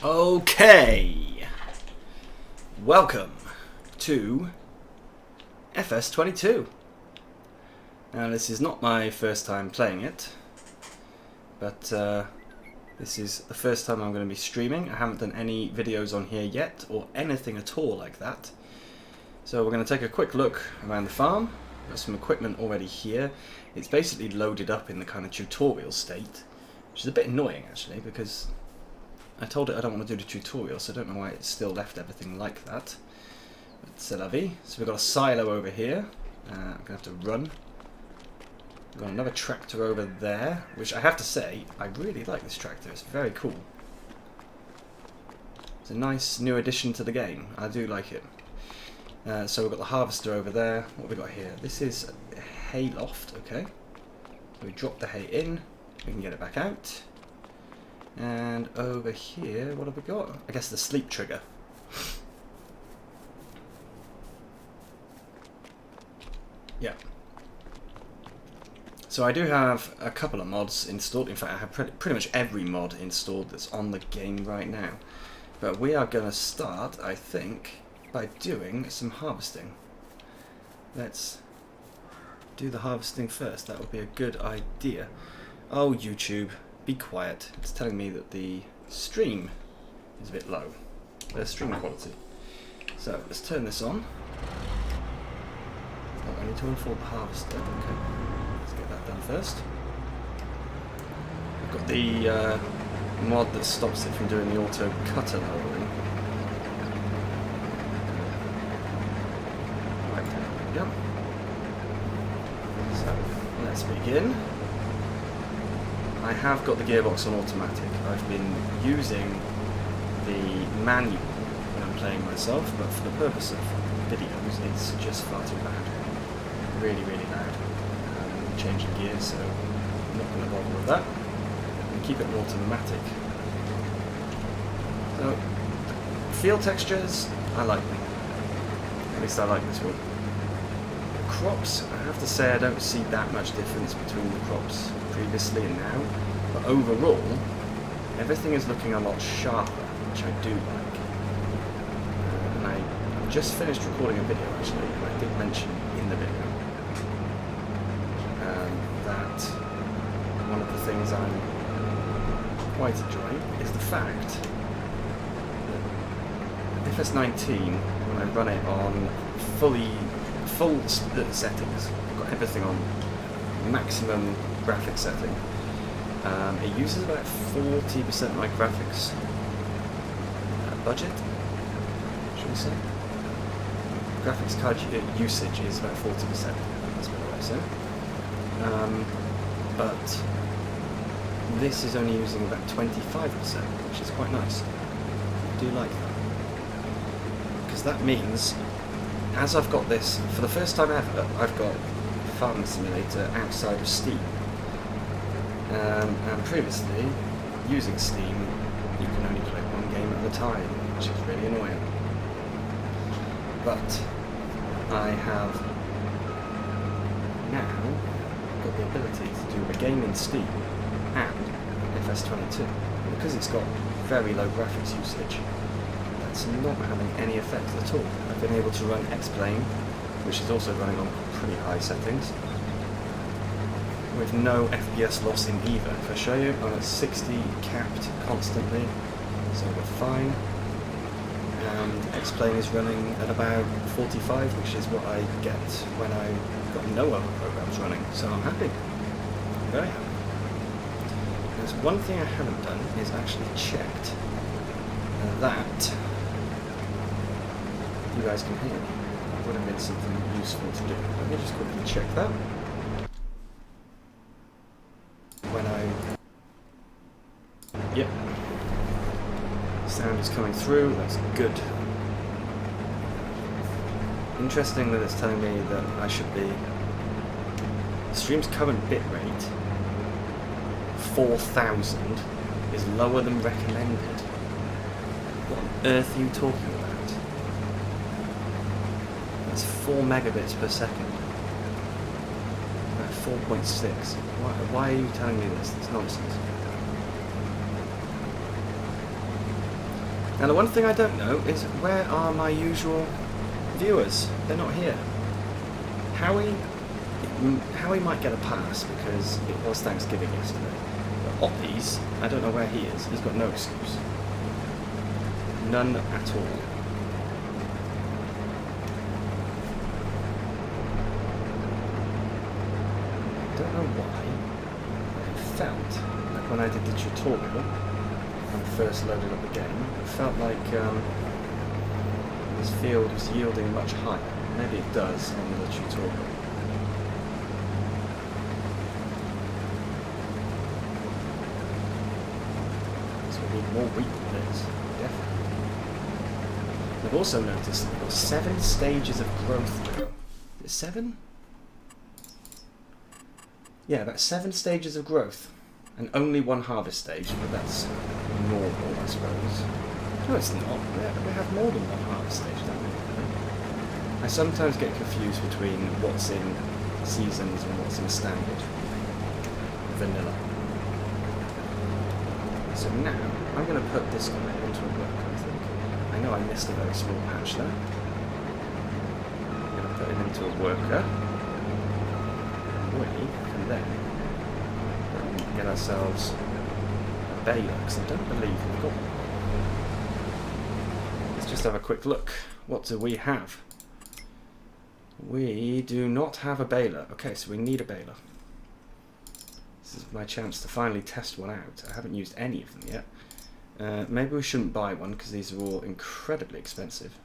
Okay, welcome to FS22. Now this is not my first time playing it, but this is the first time I'm going to be streaming. I haven't done any videos on here yet, or anything at all like that. So we're going to take a quick look around the farm. Got some equipment already here. It's basically loaded up in the kind of tutorial state, which is a bit annoying actually, because I told it I don't want to do the tutorial, so I don't know why it's still left everything like that. But c'est la vie. So we've got a silo over here. I'm going to have to run. We've got another tractor over there, which I have to say, I really like this tractor. It's very cool. It's a nice new addition to the game. I do like it. So we've got the harvester over there. What have we got here? This is a hay loft, okay. So we drop the hay in, we can get it back out. And over here, what have we got? I guess the sleep trigger. Yeah. So I do have a couple of mods installed. In fact, I have pretty much every mod installed that's on the game right now. But we are going to start, I think, by doing some harvesting. Let's do the harvesting first. That would be a good idea. Oh, YouTube. Be quiet. It's telling me that the stream is a bit low. The stream quality. So let's turn this on. Oh, I need to unfold the harvester. Okay. Let's get that done first. I've got the mod that stops it from doing the auto cutter lowering. Right, there we go. So let's begin. I have got the gearbox on automatic. I've been using the manual when I'm playing myself, but for the purpose of videos, it's just far too loud. Really, really loud. Changing gears, so I'm not going to bother with that. And keep it on automatic. So, field textures, I like them. At least I like this one. The crops, I have to say I don't see that much difference between the crops previously and now, but overall everything is looking a lot sharper, which I do like. And I've just finished recording a video actually, and I did mention in the video that one of the things I'm quite enjoying is the fact that FS19, when I run it on full settings, I've got everything on maximum graphics setting. It uses about 40% of my graphics budget, should we say? Graphics card usage is about 40%, that's what I say. But this is only using about 25%, which is quite nice. I do like that. Because that means, as I've got this, for the first time ever, I've got Farming Simulator outside of Steam. And previously, using Steam, you can only play one game at a time, which is really annoying. But I have now got the ability to do a game in Steam and FS22. Because it's got very low graphics usage, that's not having any effect at all. I've been able to run X-Plane, which is also running on pretty high settings, with no FPS loss in either. If I show you, I'm at 60 capped constantly, so we're fine. And X-Plane is running at about 45, which is what I get when I've got no other programs running, so I'm happy. I'm very happy. There's one thing I haven't done is actually checked that you guys can hear me. That would have been something useful to do. Let me just quickly check that. Yep. Sound is coming through, that's good. Interesting that it's telling me that I should be... The stream's current bitrate, 4000, is lower than recommended. What on earth are you talking about? That's 4 megabits per second. 4.6. Why are you telling me this? It's nonsense. Now the one thing I don't know is where are my usual viewers? They're not here. Howie might get a pass because it was Thanksgiving yesterday. But Oppie's, I don't know where he is. He's got no excuse. None at all. I don't know why, but it felt like when I did the tutorial, when I first loaded up the game, it felt like this field was yielding much higher. Maybe it does on the tutorial. So we need more wheat than this, definitely. I've also noticed that we've got 7 stages of growth now. Is it 7? Yeah, that's 7 stages of growth. And only 1 harvest stage, but that's normal, I suppose. No, it's not. We have more than 1 harvest stage, don't we? I sometimes get confused between what's in seasons and what's in standard. Vanilla. So now, I'm going to put this guy into a worker, I think. I know I missed a very small patch there. I'm going to put him into a worker. We can then get ourselves a baler, because I don't believe we've got one. Let's just have a quick look. What do we have? We do not have a baler. Okay, so we need a baler. This is my chance to finally test one out. I haven't used any of them yet. Maybe we shouldn't buy one because these are all incredibly expensive.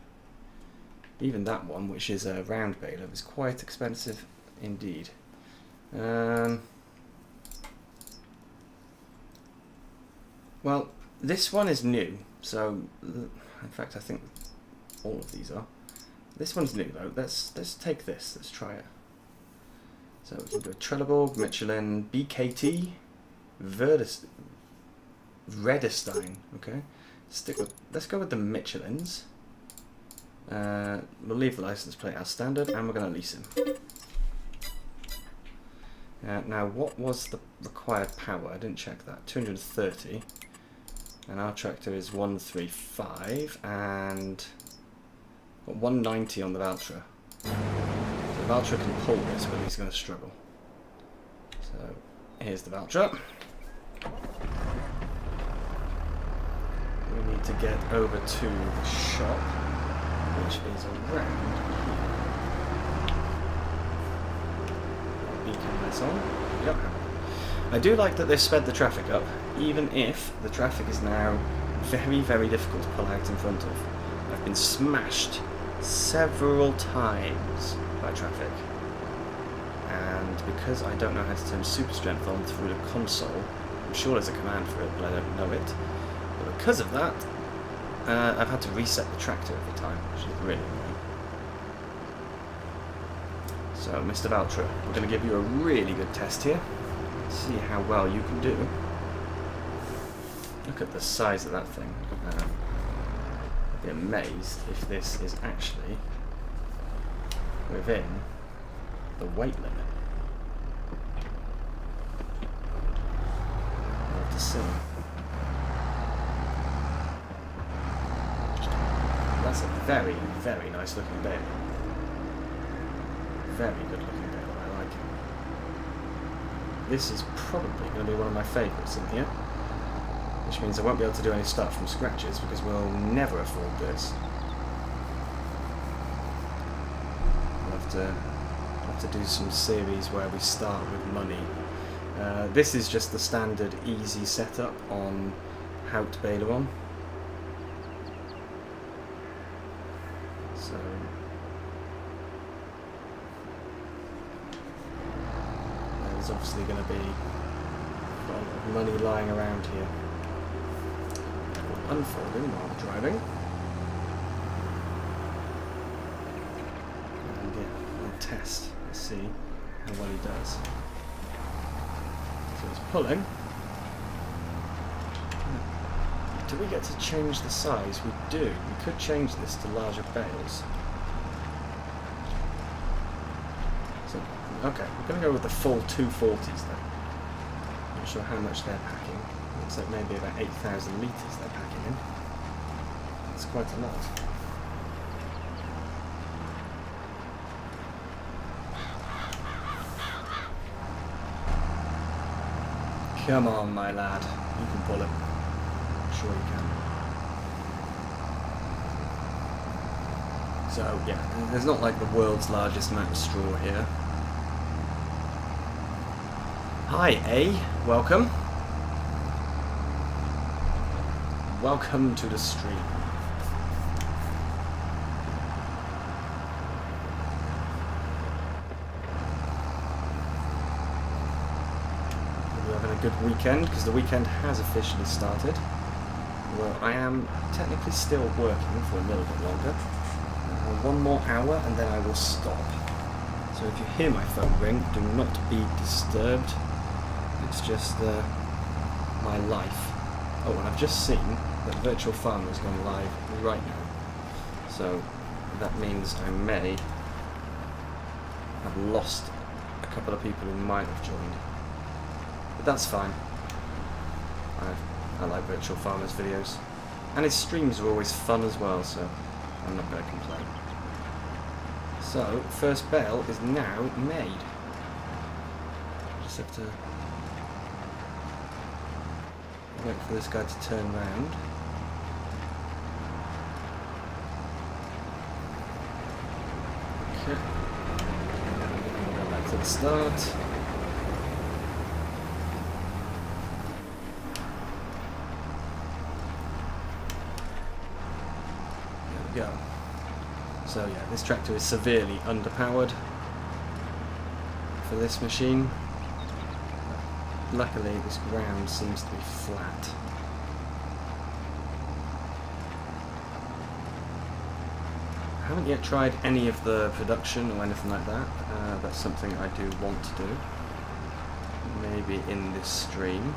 Even that one, which is a round baler, is quite expensive indeed. Well, this one is new, so in fact I think all of these are. This one's new though. Let's take this. Let's try it. So we can go Trelleborg, Michelin, BKT, Redestein. Okay, let's go with the Michelins. We'll leave the license plate as standard, and we're going to lease him. Now, what was the required power? I didn't check that. 230, and our tractor is 135, and got 190 on the Valtra. So the Valtra can pull this, but he's going to struggle. So here's the Valtra. We need to get over to the shop, which is around here. Beacon lights on. We don't have it. I do like that they've sped the traffic up, even if the traffic is now very, very difficult to pull out in front of. I've been smashed several times by traffic, and because I don't know how to turn super strength on through the console, I'm sure there's a command for it, but I don't know it. But because of that, I've had to reset the tractor every time, which is really annoying. So, Mr. Valtra, we're going to give you a really good test here. See how well you can do. Look at the size of that thing. I'd be amazed if this is actually within the weight limit. We'll have to see. That's a very, very nice looking bale. Very good looking bale, I like it. This is probably going to be one of my favourites in here, which means I won't be able to do any stuff from scratches because we'll never afford this. We'll have to do some series where we start with money. This is just the standard easy setup on Hout Baler. So there's obviously going to be a lot of money lying around here. Unfolding while we're driving. And yeah, we'll test. Let's see how well he does. So he's pulling. Do we get to change the size? We do. We could change this to larger bales. So, okay, we're going to go with the full 240s then. Not sure how much they're packing. Looks like maybe about 8,000 litres they're packing in. It's quite a lot. Come on, my lad. You can pull it. I'm sure you can. So, yeah, there's not like the world's largest amount of straw here. Hi, A. Welcome. Welcome to the stream. We're having a good weekend, because the weekend has officially started. Well, I am technically still working for a little bit longer. One more hour and then I will stop. So if you hear my phone ring, do not be disturbed. It's just my life. Oh, and I've just seen that Virtual Farm has gone live right now. So that means I may have lost a couple of people who might have joined. But that's fine. I like Virtual Farmer's videos. And his streams are always fun as well, so I'm not going to complain. So, first bell is now made. I just have to wait for this guy to turn round. Okay. Go back to the start. There we go. So yeah, this tractor is severely underpowered for this machine. Luckily, this ground seems to be flat. I haven't yet tried any of the production or anything like that. That's something I do want to do. Maybe in this stream.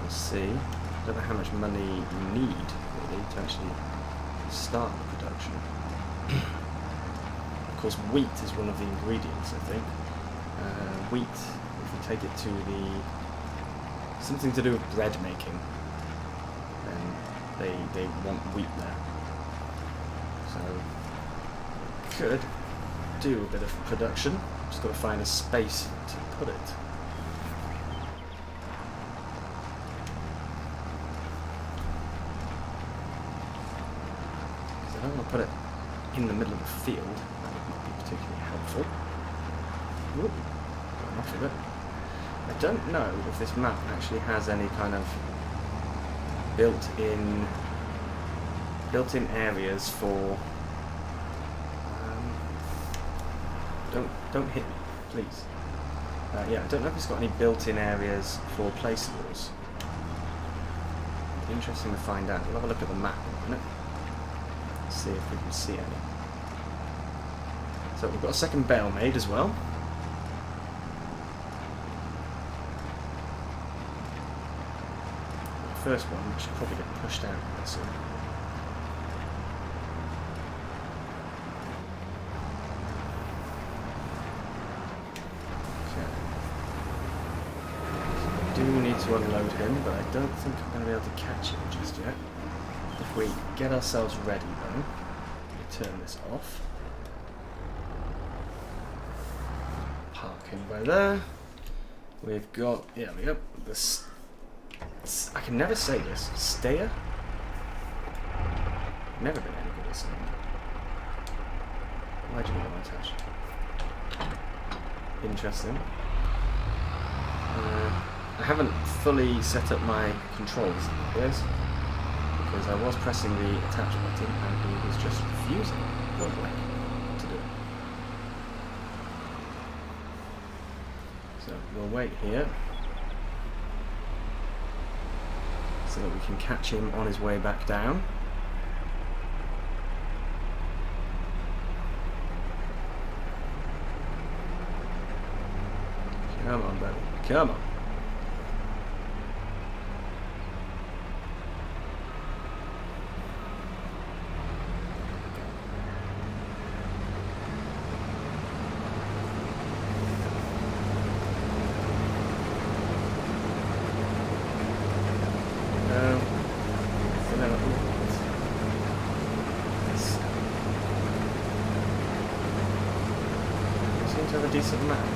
We'll see. I don't know how much money you need really to actually start the production. Of course, wheat is one of the ingredients, I think. Wheat, if you take it to something to do with bread making, then they want wheat there. So, could do a bit of production. Just got to find a space to put it. Because I don't want to put it in the middle of the field. That would not be particularly helpful. Ooh, got enough of it. I don't know if this map actually has any kind of built-in areas for. Don't hit me, please. Yeah, I don't know if it's got any built-in areas for placeables. Interesting to find out. We'll have a look at the map in a minute. See if we can see any. So we've got a second bale made as well. The first one should probably get pushed out quite soon. Okay. So we do need to unload him, but I don't think I'm going to be able to catch him just yet. If we get ourselves ready though, we turn this off. Park him by there. We've got, yeah, we got this. I can never say this. Stayer? Never been any good at saying it. Why'd you want to touch? Interesting. I haven't fully set up my controls yet, because I was pressing the attach button and he was just refusing point blank to do it. So we'll wait here so that we can catch him on his way back down. Come on, buddy. Come on. a decent amount.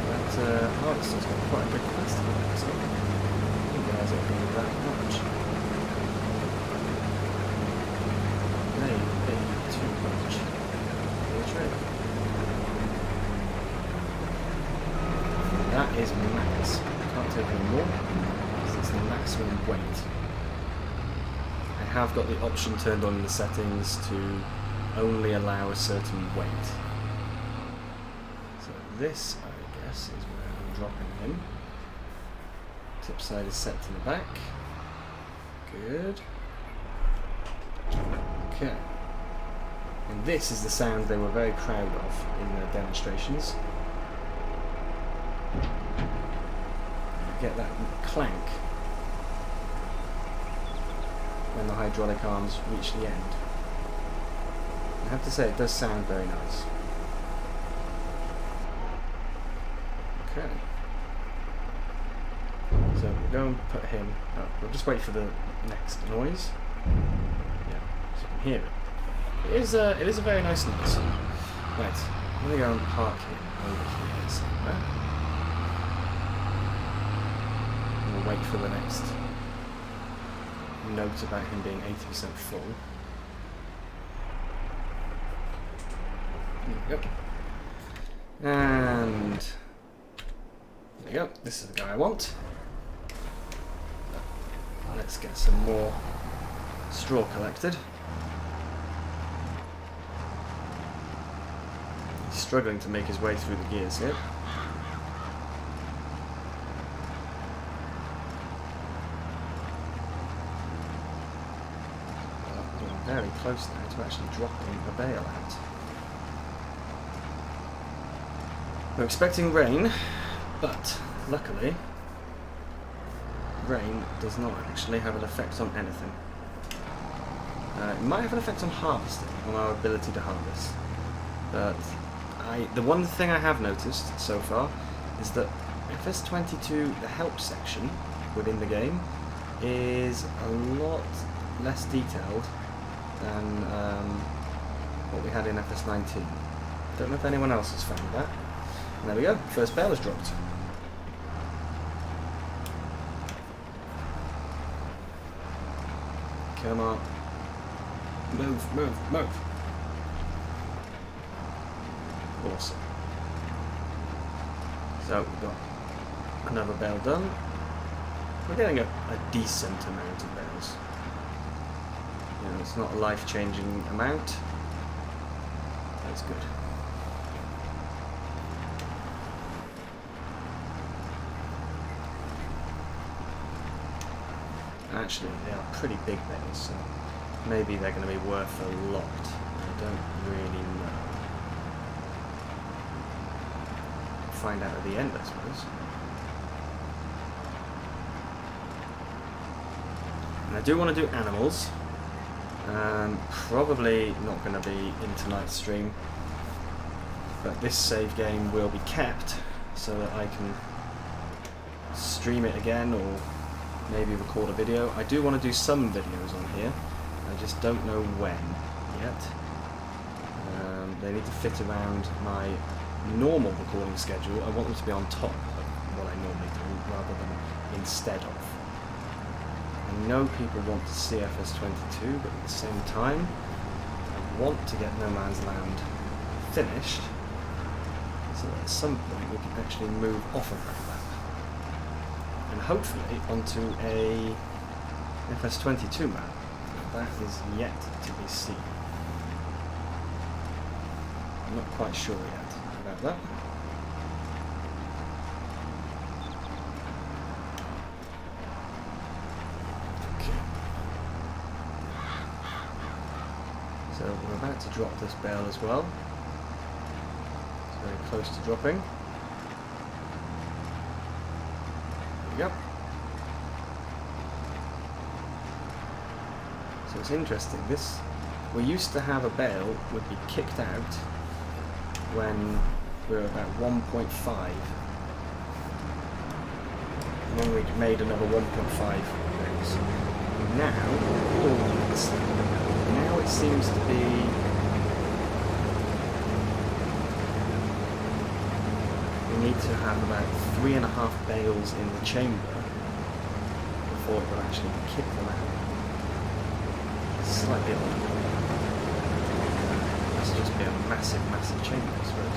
But harvester's got quite a big plastic on it, so I didn't realise it being that much. Maybe too much for the trade. That is max. Can't take any more because it's the maximum weight. I have got the option turned on in the settings to only allow a certain weight. So this, I guess, is where I'm dropping him. Tip side is set to the back. Good. Okay. And this is the sound they were very proud of in the demonstrations. Get that clank when the hydraulic arms reach the end. I have to say, it does sound very nice. Okay. So we'll go and put him. Oh, we'll just wait for the next noise. Yeah, so you can hear it. It is a very nice noise. Right, I'm gonna go and park him over here somewhere. We'll wait for the next note about him being 80% full. There we go. And there we go. This is the guy I want. Let's get some more straw collected. He's struggling to make his way through the gears here. Very close now to actually dropping a bale out. We're expecting rain, but luckily rain does not actually have an effect on anything. It might have an effect on harvesting, on our ability to harvest, but the one thing I have noticed so far is that FS22, the help section within the game, is a lot less detailed than what we had in FS19. Don't know if anyone else has found that. And there we go, first bale is dropped. Come on. Move, move, move. Awesome. So we've got another bale done. We're getting a decent amount of bales. You know, it's not a life-changing amount. That's good. Actually, they are pretty big bales, so maybe they're going to be worth a lot. I don't really know. Find out at the end, I suppose. And I do want to do animals. Probably not going to be in tonight's stream, but this save game will be kept so that I can stream it again or maybe record a video. I do want to do some videos on here, I just don't know when yet. They need to fit around my normal recording schedule. I want them to be on top of what I normally do rather than instead of. I know people want to see FS22, but at the same time I want to get No Man's Land finished so that at some point we can actually move off of that map and hopefully onto a FS22 map. That is yet to be seen. I'm not quite sure yet about that. Okay. So we're about to drop this bale as well. It's very close to dropping. There we go. So it's interesting, we used to have a bale would be kicked out when we were about 1.5, and then we made another 1.5 bales. Now it seems to be you need to have about 3.5 bales in the chamber before it will actually kick them out. It's slightly odd. This will just be a massive, massive chamber, I suppose.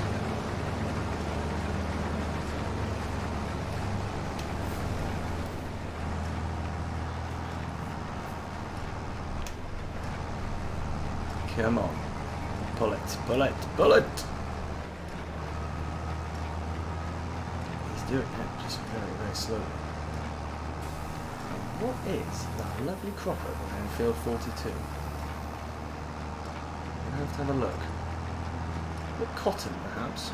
Come on. Pull it, pull it, pull it! He's doing it, just very, very slowly. And what is that lovely cropper behind field 42? I'll have to have a look. The cotton, perhaps?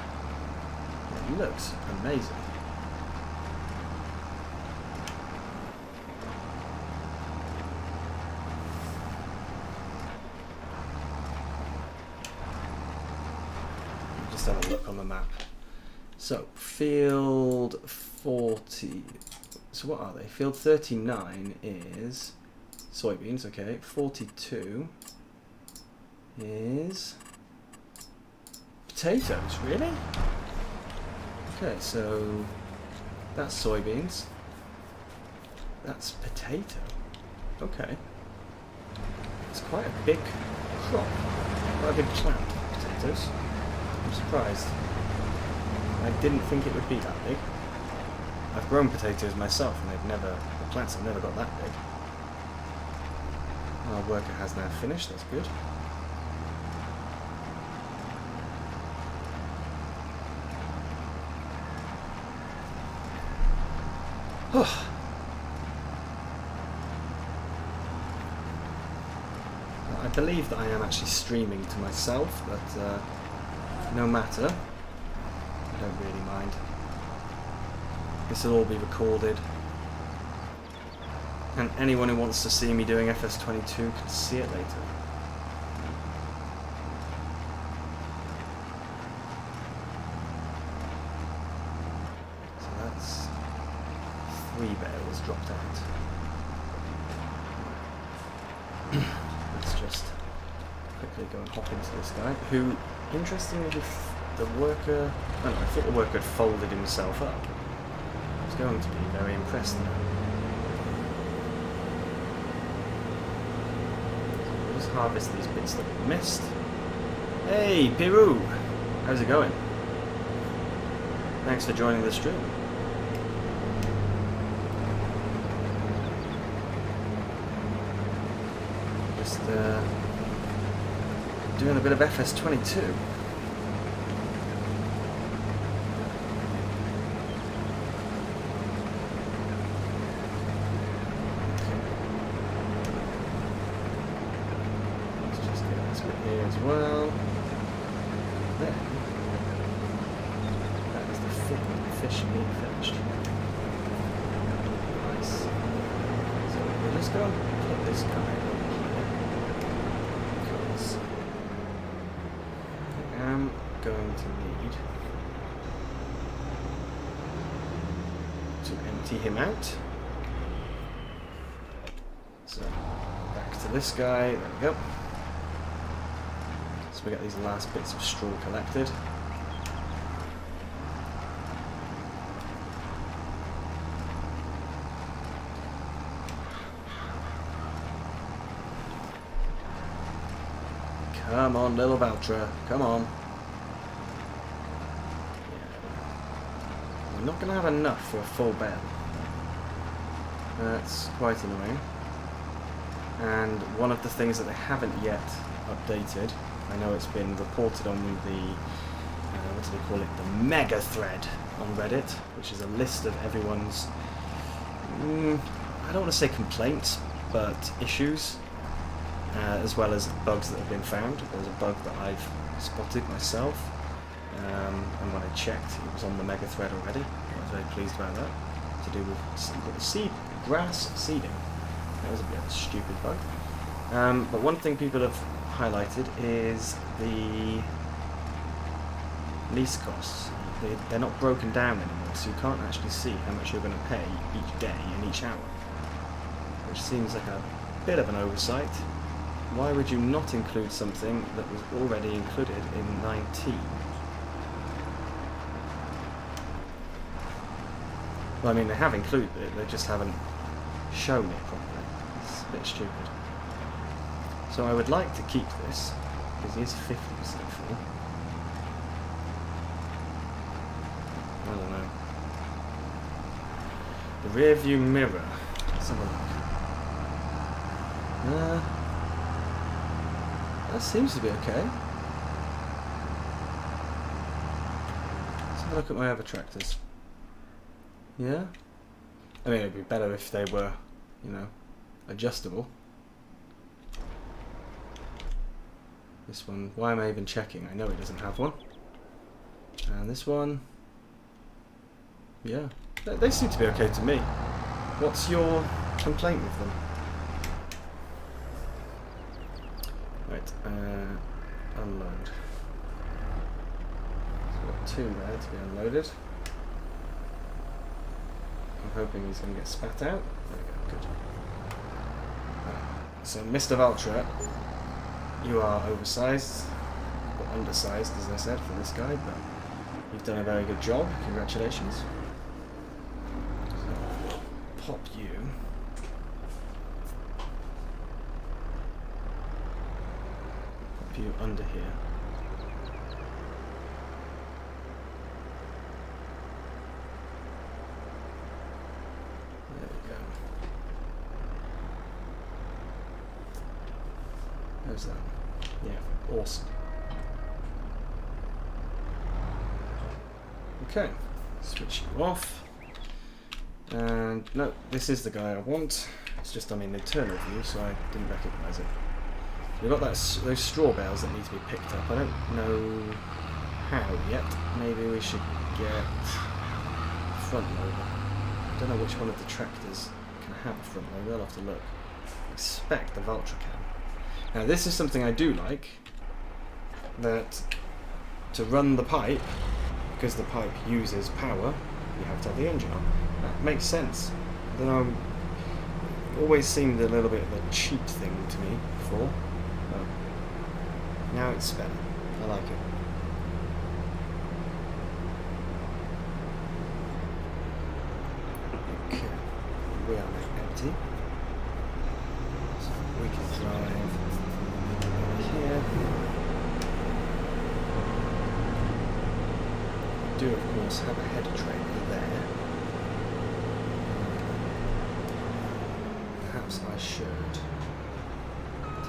It looks amazing. Have a look on the map. So, field 40. So, what are they? Field 39 is soybeans, okay. 42 is potatoes, really? Okay, so that's soybeans. That's potato. Okay. It's quite a big crop, quite a big plant, potatoes. I'm surprised. I didn't think it would be that big. I've grown potatoes myself and the plants have never got that big. Our worker has now finished, that's good. I believe that I am actually streaming to myself, but no matter, I don't really mind. This will all be recorded, and anyone who wants to see me doing FS22 can see it later. So that's 3 bales dropped out. Let's just quickly go and hop into this guy, who, interestingly, the worker... I don't know, I thought the worker had folded himself up. I was going to be very impressed now. We'll just harvest these bits that we missed. Hey, Peru! How's it going? Thanks for joining the stream. Just doing a bit of FS22. Let's just get this bit here as well. Then that is the fish being finished. Nice. So we'll just go and put this guy over here. Going to need to empty him out. So back to this guy, there we go. So we got these last bits of straw collected. Come on, little Valtra, come on. We're not going to have enough for a full bale. That's quite annoying. And one of the things that they haven't yet updated, I know it's been reported on the, what do they call it, the mega thread on Reddit, which is a list of everyone's, I don't want to say complaints, but issues, as well as bugs that have been found. There's a bug that I've spotted myself. And when I checked, it was on the mega thread already. I was very pleased about that. To do with grass seeding. That was a bit of a stupid bug. But one thing people have highlighted is the lease costs. They're not broken down anymore, so you can't actually see how much you're going to pay each day and each hour. Which seems like a bit of an oversight. Why would you not include something that was already included in 19? Well, I mean, they have included it, they just haven't shown it properly. It's a bit stupid. So I would like to keep this, because he is 50% full. I don't know. The rear view mirror. Let's have a look. That seems to be okay. Let's have a look at my other tractors. Yeah? I mean, it'd be better if they were, you know, adjustable. This one, why am I even checking? I know it doesn't have one. And this one, yeah, they seem to be okay to me. What's your complaint with them? Right, unload. So we've got 2 there to be unloaded. I'm hoping he's going to get spat out. There we go, good. So, Mr. Vulture, you are oversized, or undersized as I said for this guy, but you've done a very good job. Congratulations. So, pop you. Pop you under here. There we go. How's that? Yeah, awesome. Okay, switch you off. And no, this is the guy I want. It's just I'm in internal view, so I didn't recognise it. We've got those straw bales that need to be picked up. I don't know how yet. Maybe we should get front loader. I don't know which one of the tractors can have a front loader. I'll have to look. I expect the Vulture can. Now this is something I do like, that to run the pipe, because the pipe uses power, you have to have the engine on. That makes sense. I don't know, it always seemed a little bit of a cheap thing to me before. But now it's better. I like it. Okay, we are now empty. So we can drive here. We do of course have a header trailer there. Perhaps I should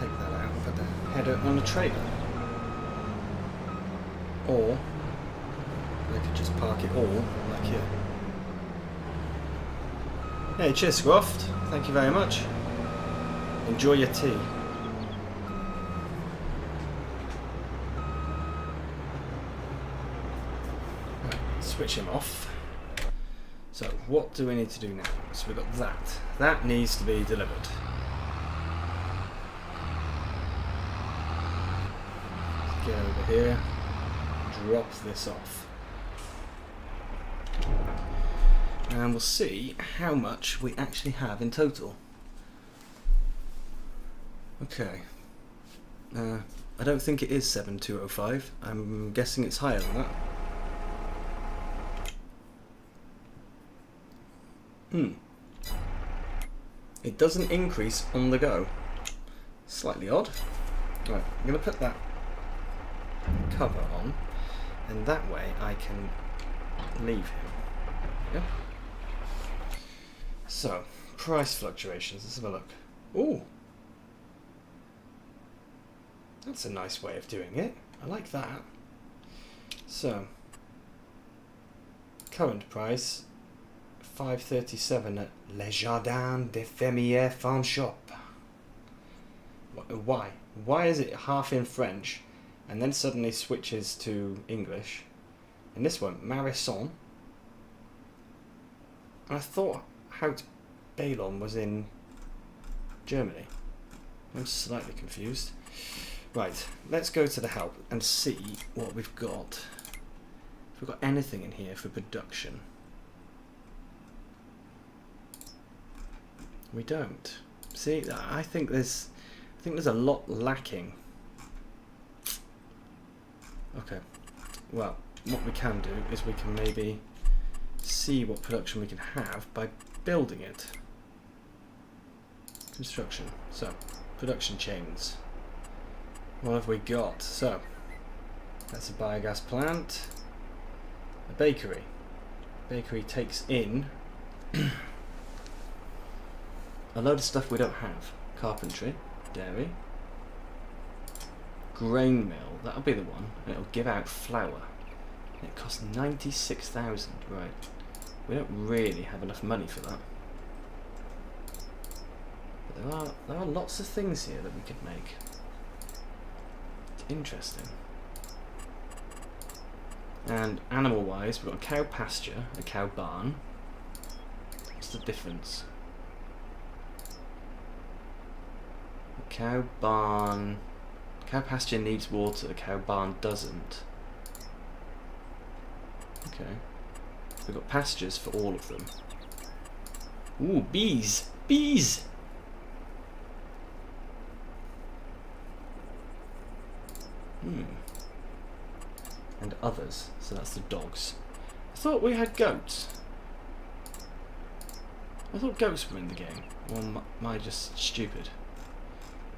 take that out and put the header on the trailer. Or I could just park it all like here. Hey, cheers Scroft. Thank you very much. Enjoy your tea. Right, switch him off. So what do we need to do now? So we've got that. That needs to be delivered. Let's get over here. Drop this off. And we'll see how much we actually have in total. Okay. I don't think it is 7205. I'm guessing it's higher than that. It doesn't increase on the go. Slightly odd. Right, I'm going to put that cover on, and that way I can leave him. Yeah. So, price fluctuations. Let's have a look. Ooh. That's a nice way of doing it. I like that. So, current price $5.37 at Le Jardin des Fermiers Farm Shop. Why? Why is it half in French and then suddenly switches to English? And this one, Marisson. I thought Hout Balon was in Germany. I'm slightly confused. Right, let's go to the help and see what we've got. If we've got anything in here for production. We don't. See, I think there's a lot lacking. Okay. Well, what we can do is we can maybe see what production we can have by building it. Construction. So, production chains. What have we got? So, that's a biogas plant. A bakery. Bakery takes in a load of stuff we don't have. Carpentry, dairy, grain mill, that'll be the one. And it'll give out flour. It costs 96,000, right. We don't really have enough money for that. But there are lots of things here that we could make. It's interesting. And animal-wise, we've got a cow pasture, a cow barn. What's the difference? A cow barn... Cow pasture needs water, the cow barn doesn't. Okay. We've got pastures for all of them. Ooh, bees! Bees! And others, so that's the dogs. I thought we had goats. I thought goats were in the game. Or am I just stupid?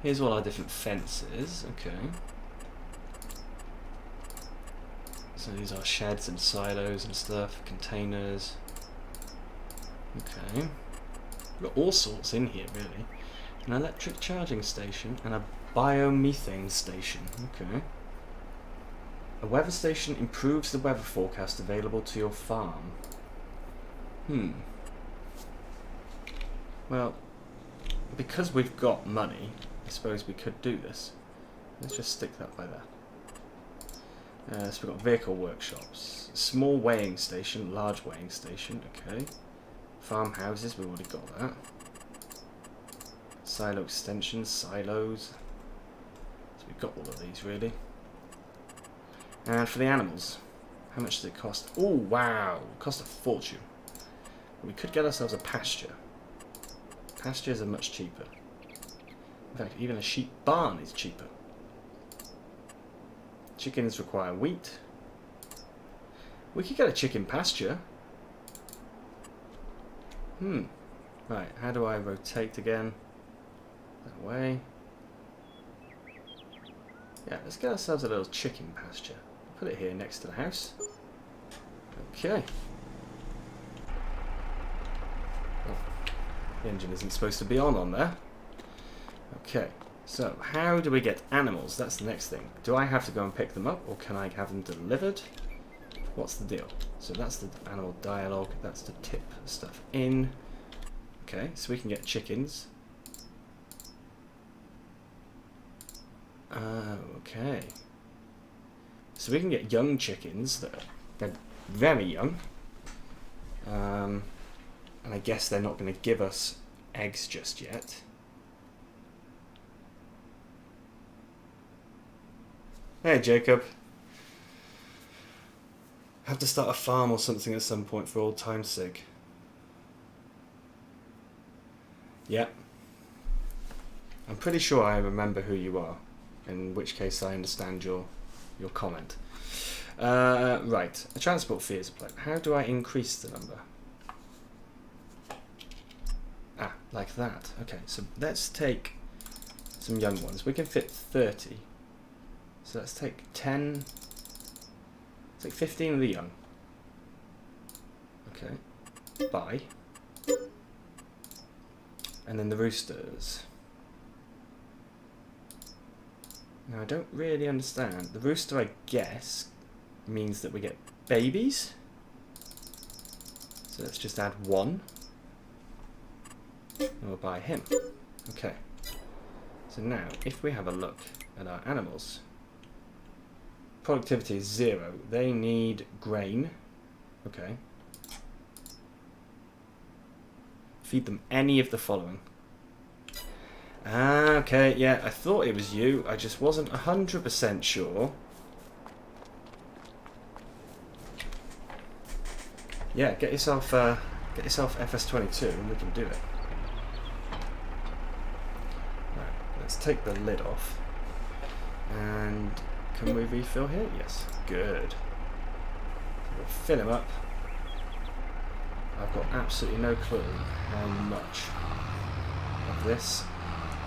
Here's all our different fences. Okay. So these are sheds and silos and stuff, containers. Okay. We've got all sorts in here, really. An electric charging station and a biomethane station. Okay. A weather station improves the weather forecast available to your farm. Well, because we've got money, I suppose we could do this. Let's just stick that by there. So we've got vehicle workshops. Small weighing station, large weighing station, okay. Farmhouses, we've already got that. Silo extensions, silos. So we've got all of these, really. And for the animals, how much does it cost? Oh, wow, it costs a fortune. We could get ourselves a pasture. Pastures are much cheaper. In fact, even a sheep barn is cheaper. Chickens require wheat. We could get a chicken pasture. Right, how do I rotate again? That way. Yeah, let's get ourselves a little chicken pasture. Put it here next to the house. Okay. Oh, the engine isn't supposed to be on there. Okay, so how do we get animals? That's the next thing. Do I have to go and pick them up, or can I have them delivered? What's the deal? So that's the animal dialogue. That's to tip stuff in. Okay, so we can get chickens. Okay. So we can get young chickens that they're very young. And I guess they're not going to give us eggs just yet. Hey, Jacob. Have to start a farm or something at some point for old time's sake. Yep. I'm pretty sure I remember who you are. In which case I understand your comment. Right, a transport fee is applied. How do I increase the number? Ah, like that. Okay, so let's take some young ones. We can fit 30. So let's take 10. Let's take 15 of the young. Okay. Buy. And then the roosters. Now I don't really understand. The rooster, I guess, means that we get babies. So let's just add 1. And we'll buy him. Okay. So now, if we have a look at our animals, productivity is 0. They need grain. Okay. Feed them any of the following. Okay, yeah, I thought it was you. I just wasn't 100% sure. Yeah, get yourself FS22 and we can do it. Right, let's take the lid off. And can we refill here? Yes, good. So we'll fill him up. I've got absolutely no clue how much of this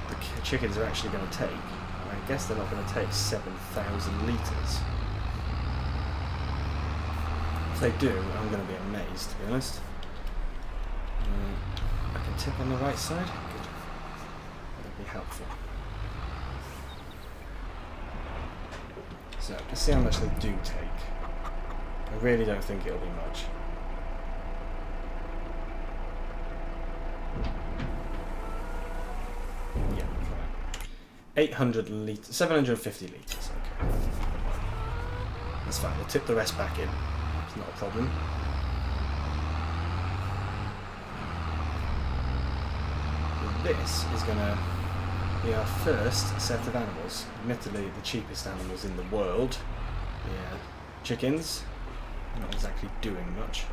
the chickens are actually going to take. I guess they're not going to take 7,000 litres. If they do, I'm going to be amazed, to be honest. I can tip on the right side. Good. That'll be helpful. So, let's see how much they do take. I really don't think it'll be much. Yeah, right. 800 litres, 750 litres, okay. That's fine, we'll tip the rest back in. It's not a problem. This is going to be our first set of animals. Admittedly, the cheapest animals in the world. Yeah, chickens. Not exactly doing much.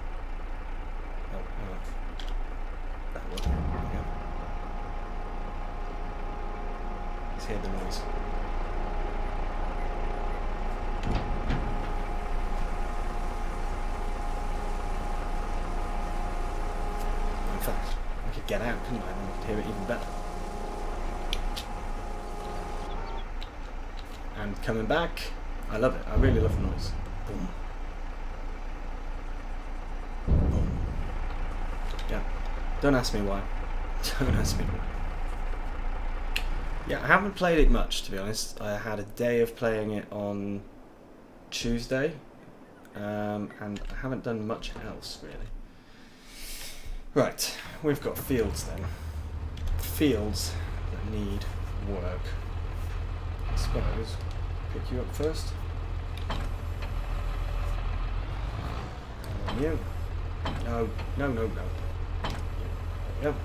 Oh, that one. There we go. Let's hear the noise. In fact, I could get out, couldn't I? And I could hear it even better. And coming back, I love it. I really love the noise. Boom. Boom. Yeah. Don't ask me why. Don't ask me why. Yeah, I haven't played it much, to be honest. I had a day of playing it on Tuesday, and I haven't done much else, really. Right, we've got fields then. Fields that need work. I suppose pick you up first. And you. No. There we go.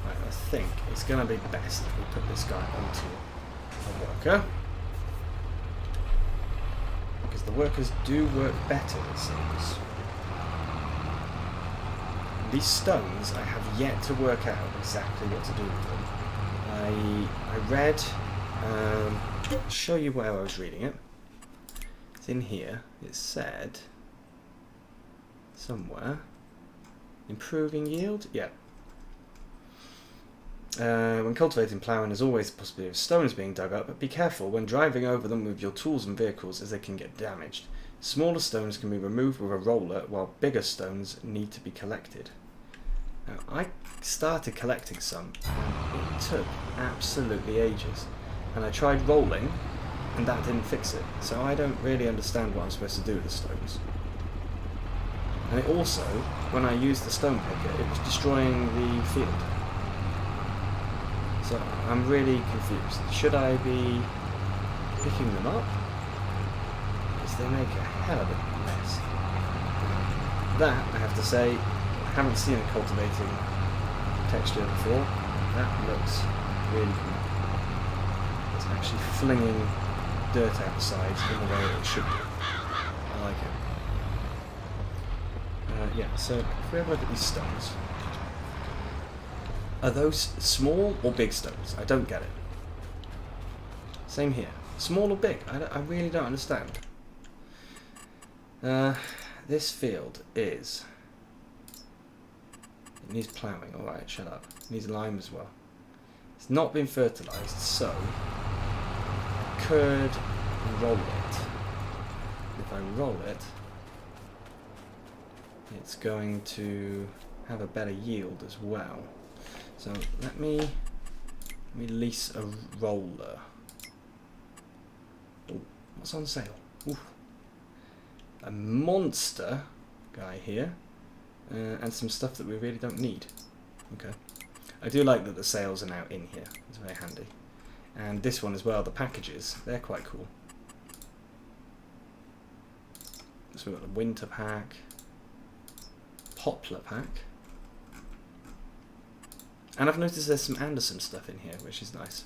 Right, I think it's going to be best if we put this guy onto a worker. Because the workers do work better, it seems. These stones, I have yet to work out exactly what to do with them. I read, I'll show you where I was reading it. It's in here. It said, somewhere, improving yield? Yeah. When cultivating, ploughing, there's always the possibility of stones being dug up, but be careful when driving over them with your tools and vehicles as they can get damaged. Smaller stones can be removed with a roller, while bigger stones need to be collected. Now, I started collecting some, and it took absolutely ages. And I tried rolling, and that didn't fix it. So I don't really understand what I'm supposed to do with the stones. And it also, when I used the stone picker, it was destroying the field. So I'm really confused. Should I be picking them up? Because they make a hell of a mess. That, I have to say, I haven't seen a cultivating texture before. That looks really cool. It's actually flinging dirt out the sides in the way it should be. I like it. Yeah, so if we have a look at these stones. Are those small or big stones? I don't get it. Same here. Small or big? I really don't understand. This field is... It needs ploughing. Alright, shut up. It needs lime as well. It's not been fertilised, so... I could roll it. If I roll it, it's going to have a better yield as well. So let me lease a roller. Oh, what's on sale? Ooh. A monster guy here, and some stuff that we really don't need. Okay. I do like that the sales are now in here. It's very handy. And this one as well, the packages, they're quite cool. So we've got the winter pack, poplar pack. And I've noticed there's some Anderson stuff in here, which is nice.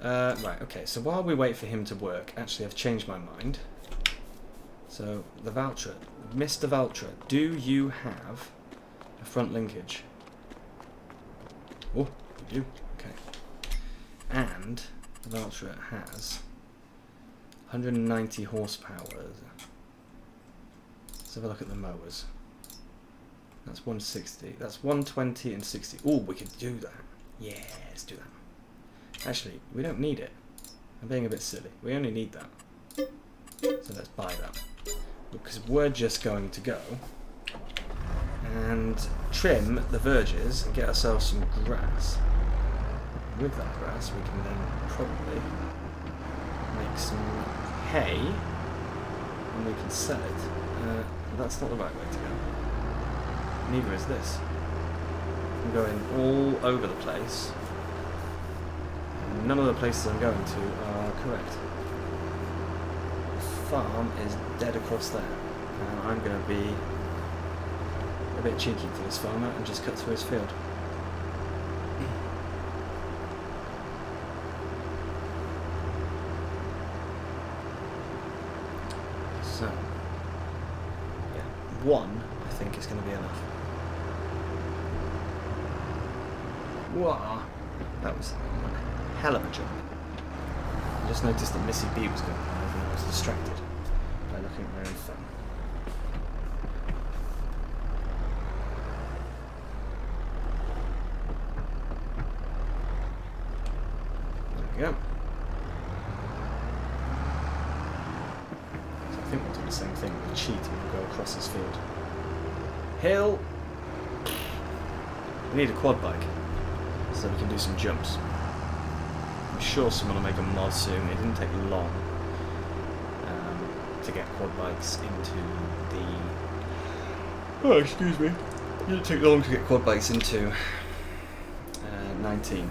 Right, okay, so while we wait for him to work, actually I've changed my mind. So, the Valtra, Mr. Valtra, do you have a front linkage? Oh, you do, okay. And the Valtra has 190 horsepower. Let's have a look at the mowers. That's 160. That's 120 and 60. Oh, we could do that. Yeah, let's do that. Actually, we don't need it. I'm being a bit silly. We only need that. So let's buy that. Because we're just going to go and trim the verges and get ourselves some grass. With that grass, we can then probably make some hay and we can sell it. That's not the right way to go. Neither is this. I'm going all over the place. And none of the places I'm going to are correct. The farm is dead across there. And I'm going to be a bit cheeky to this farmer and just cut through his field. So, yeah, one I think is going to be enough. Whoa, that was one hell of a jump. I just noticed that Missy B was going live and I was distracted by looking at my own phone. There we go. So I think we'll do the same thing. We'll cheat and we'll go across this field. Hill! We need a quad bike so we can do some jumps. I'm sure someone will make a mod soon. It didn't take long to get quad bikes into the... Oh, excuse me. It didn't take long to get quad bikes into 19.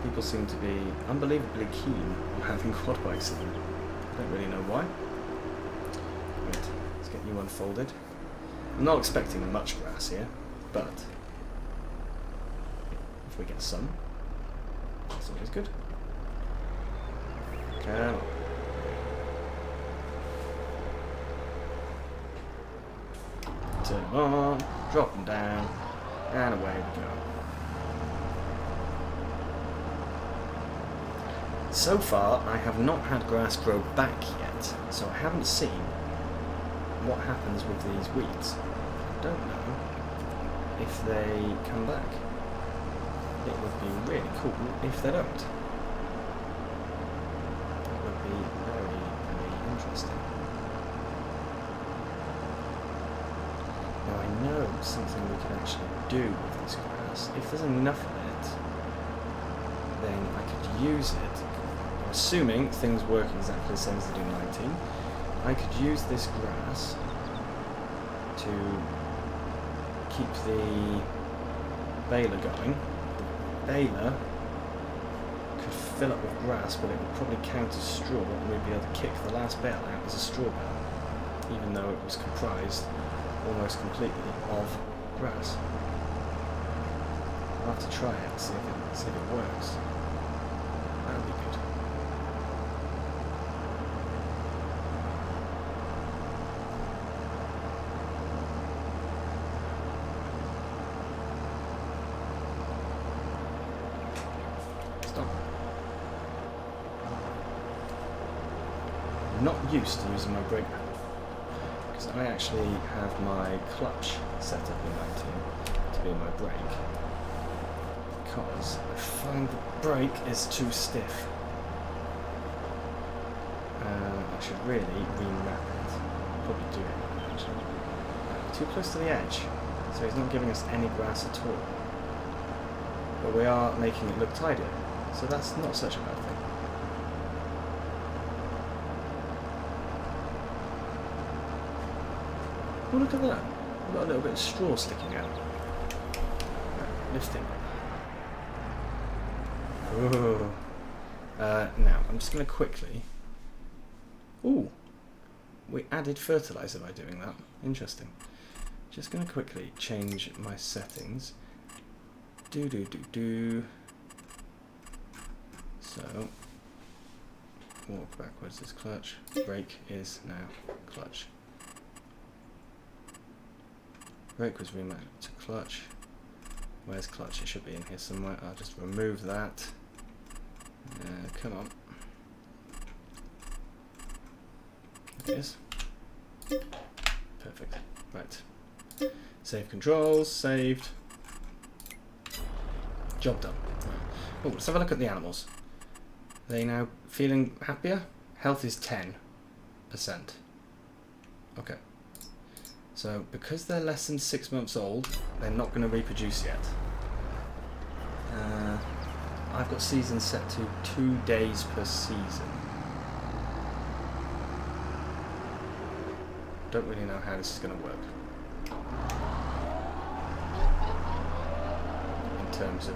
People seem to be unbelievably keen on having quad bikes in them. I don't really know why. Right, let's get you unfolded. I'm not expecting much grass here, but if we get some, that's always good. Come on. Turn them on, drop them down, and away we go. So far, I have not had grass grow back yet, so I haven't seen what happens with these weeds. I don't know if they come back. It would be really cool if they don't. That would be very, very interesting. Now I know something we can actually do with this grass. If there's enough of it, then I could use it. Assuming things work exactly the same as they do in 19, I could use this grass to keep the baler going. The baler could fill up with grass, but it would probably count as straw, and we'd be able to kick the last bale out as a straw bale, even though it was comprised almost completely of grass. I'll have to try it and see if it works. That would be good. Stop. I'm not used to using my brake pedal, because I actually have my clutch set up in 19 to be my brake, because I find the brake is too stiff. I should really remap it. Probably do it actually. Too close to the edge, so he's not giving us any grass at all. But we are making it look tidier, so that's not such a bad thing. Oh, look at that. We've got a little bit of straw sticking out. Right, lifting. Ooh. Now, I'm just going to quickly... Ooh! We added fertilizer by doing that. Interesting. Just going to quickly change my settings. So, walk backwards is clutch. Brake is now clutch. Brake was remapped to clutch. Where's clutch? It should be in here somewhere. I'll just remove that. Come on. It is. Perfect. Right. Save controls, saved. Job done. Oh, let's have a look at the animals. Are they now feeling happier? Health is 10%. Okay. So, because they're less than 6 months old, they're not going to reproduce yet. I've got seasons set to 2 days per season. Don't really know how this is going to work. In terms of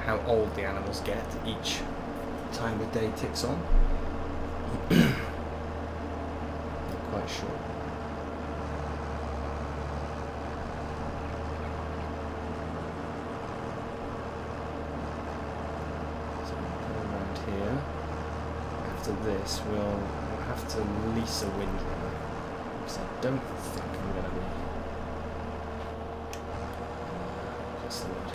how old the animals get each time the day ticks on. Not quite sure. So we'll go around here. After this, we'll have to lease a windrower, because I don't think I'm going to be. What's the word?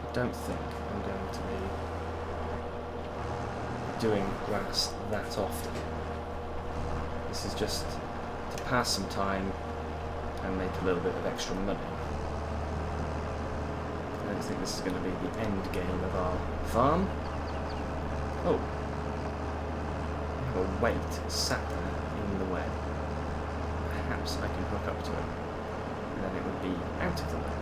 I don't think I'm going to be doing grass that often. This is just to pass some time and make a little bit of extra money. I don't think this is going to be the end game of our farm. Oh. A weight sat there in the way. Perhaps I can hook up to it, and then it would be out of the way.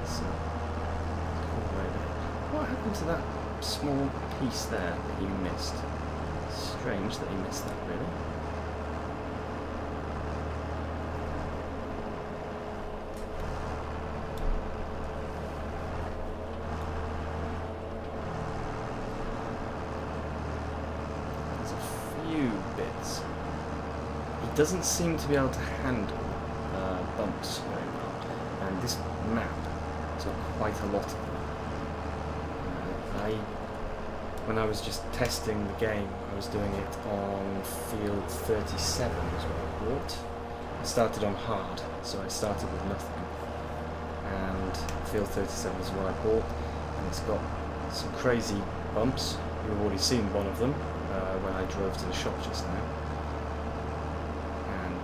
So, what happened to that small piece there that he missed? Strange that he missed that, really. Doesn't seem to be able to handle bumps very well, and this map has got quite a lot of them. When I was just testing the game, I was doing it on field 37 is what I bought. I started on hard, so I started with nothing, and field 37 is what I bought, and it's got some crazy bumps. You've already seen one of them when I drove to the shop just now.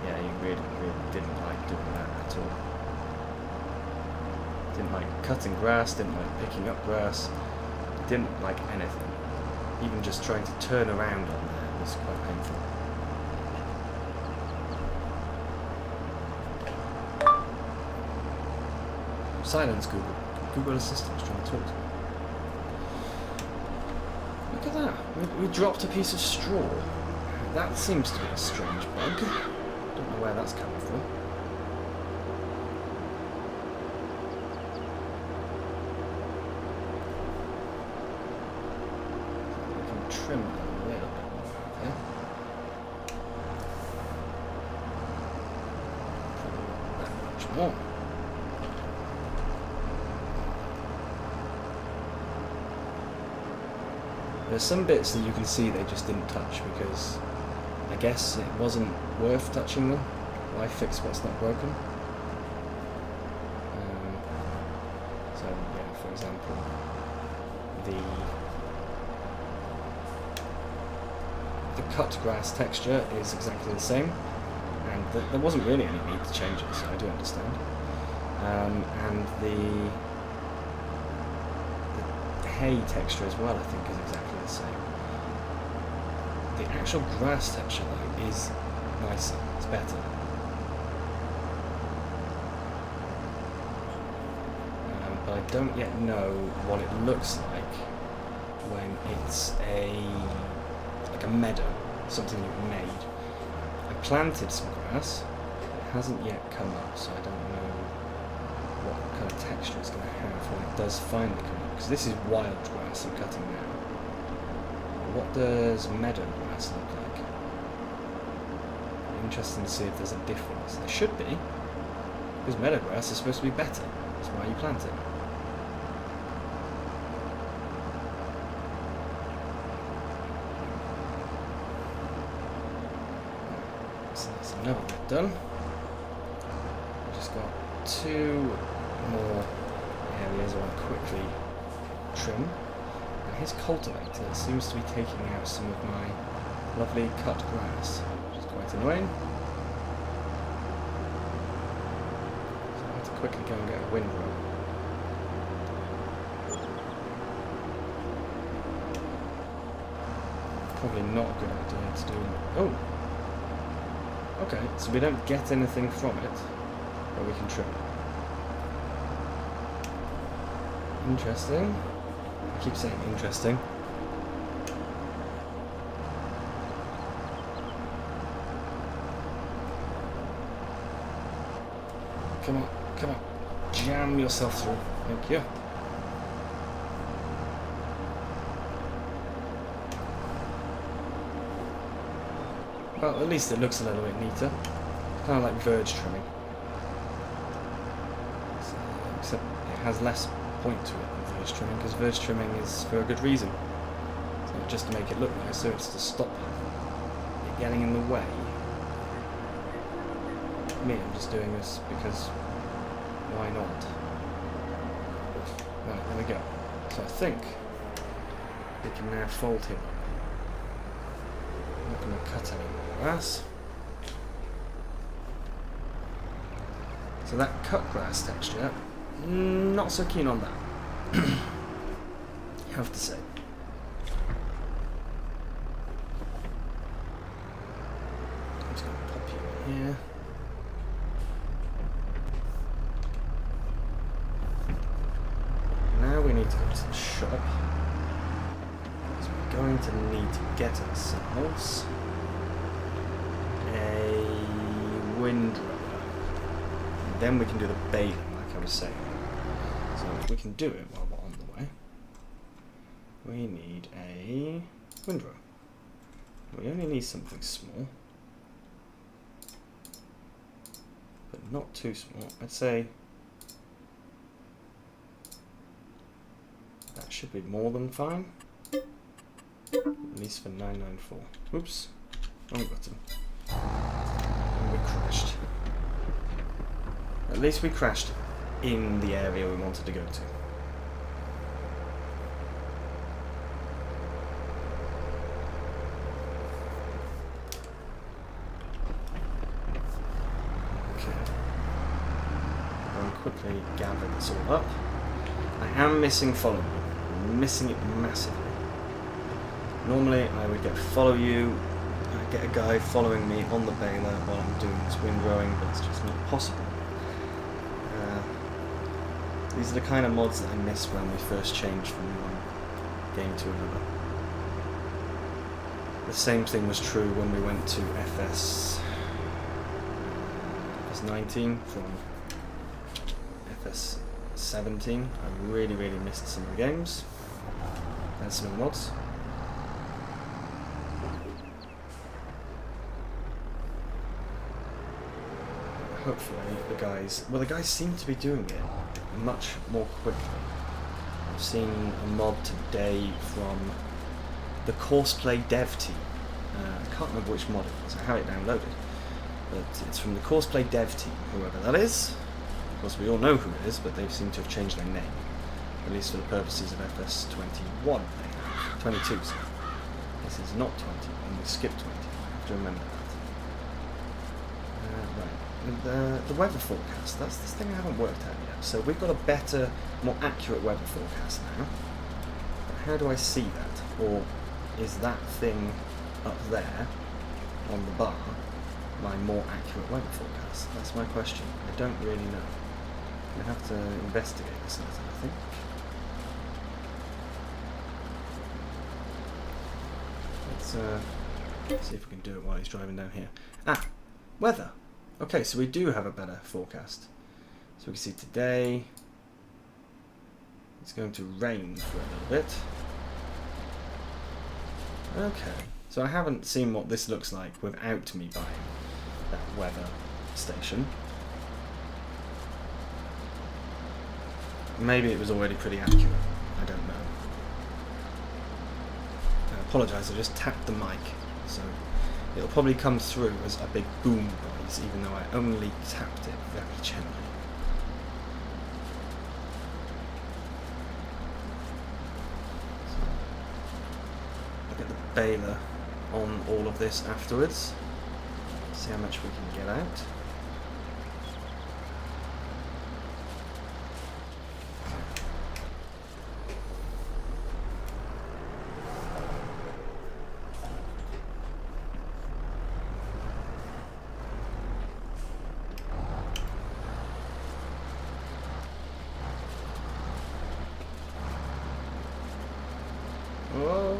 Yeah, you really didn't like doing that at all. Didn't like cutting grass, didn't like picking up grass, didn't like anything. Even just trying to turn around on there was quite painful. Silence, Google. Google Assistant's trying to talk to me. Look at that. We dropped a piece of straw. That seems to be a strange bug. Don't know where that's coming from. We can trim that a little bit more, okay? Probably not that much more. There's some bits that you can see they just didn't touch because I guess it wasn't worth touching them. Why fix what's not broken? So yeah, for example, the cut grass texture is exactly the same, and there wasn't really any need to change it, so I do understand. And the hay texture as well, I think, is exactly the same. The actual grass texture, though, is nicer. It's better. But I don't yet know what it looks like when it's like a meadow, something you've made. I planted some grass. It hasn't yet come up, so I don't know what kind of texture it's going to have when it does finally come up. Because this is wild grass I'm cutting now. What does meadow grass look like? Interesting to see if there's a difference. There should be, because meadow grass is supposed to be better. That's why you plant it. So that's another bit done. Just got 2 more areas I want to quickly trim. His cultivator seems to be taking out some of my lovely cut grass, which is quite annoying. So I have to quickly go and get a windrow. Probably not a good idea to do. Oh! Okay, so we don't get anything from it, but we can trim it. Interesting. I keep saying interesting. Come on, come on. Jam yourself through. Thank you. Well, at least it looks a little bit neater. Kind of like verge trimming. So, except it has less point to it than verge trimming, because verge trimming is for a good reason. It's not just to make it look nicer, it's to stop it getting in the way. Me, I'm just doing this because why not? Right, there we go. So I think we can now fold him. I'm not going to cut any more grass. So that cut grass texture, not so keen on that. You have to say. I'm just going to pop you in here. Now we need to go to the shop. So we're going to need to get ourselves a windrower. And then we can do the baling, like I was saying. So if we can do it while we're on the way, we need a windrow. We only need something small, but not too small. I'd say that should be more than fine. At least for 994. Oops. Wrong button. And we crashed. At least we crashed in the area we wanted to go to. Okay. I'll quickly gather this all up. I am missing follow you. I'm missing it massively. Normally I would get follow you, I'd get a guy following me on the baler while I'm doing this windrowing, but it's just not possible. These are the kind of mods that I missed when we first changed from one game to another. The same thing was true when we went to FS19 from FS17. I really, really missed some of the games and some of the mods. Hopefully the guys seem to be doing it much more quickly. I've seen a mod today from the Courseplay dev team. I can't remember which mod it was, I have it downloaded. But it's from the Courseplay dev team, whoever that is. Of course we all know who it is, but they seem to have changed their name. At least for the purposes of FS21. 22, sorry. This is not 21, we skipped 20. I have to remember that. Right. The weather forecast, that's this thing I haven't worked out yet. So we've got a better, more accurate weather forecast now. But how do I see that? Or is that thing up there on the bar my more accurate weather forecast? That's my question. I don't really know. I have to investigate this later, I think. Let's see if we can do it while he's driving down here. Ah! Weather! Okay, so we do have a better forecast. So we can see today it's going to rain for a little bit. Okay, so I haven't seen what this looks like without me buying that weather station. Maybe it was already pretty accurate, I don't know. I apologise, I just tapped the mic, so it'll probably come through as a big boom noise, even though I only tapped it very gently. baler on all of this afterwards. See how much we can get out. Oh,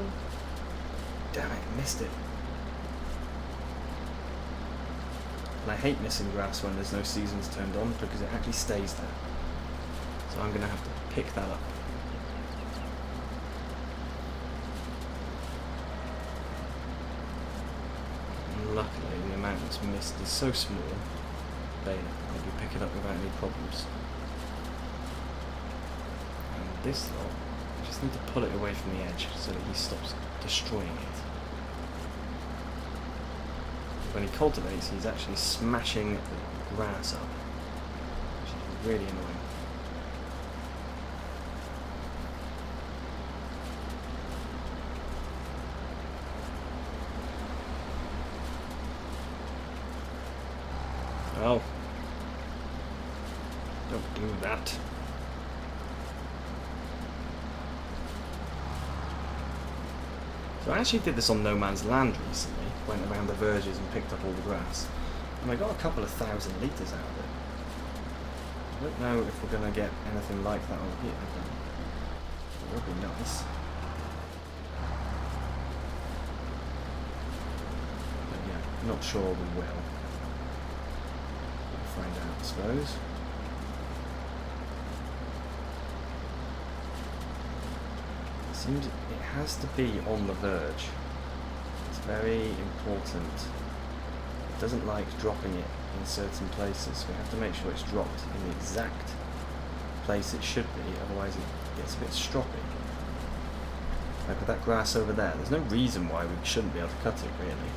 damn it, missed it. And I hate missing grass when there's no seasons turned on because it actually stays there. So I'm going to have to pick that up. And luckily the amount that's missed is so small that I'll be picking it up without any problems. And this lot, I just need to pull it away from the edge so that he stops destroying it. When he cultivates, he's actually smashing the grass up, which is really annoying. Oh, don't do that. So I actually did this on No Man's Land recently. Went around the verges and picked up all the grass. And I got a couple of 1,000 litres out of it. I don't know if we're going to get anything like that on here, but it would be nice. But yeah, not sure we will. We'll find out, I suppose. It seems it has to be on the verge. Very important. It doesn't like dropping it in certain places. We have to make sure it's dropped in the exact place it should be, otherwise it gets a bit stroppy. Like with that grass over there, there's no reason why we shouldn't be able to cut it really.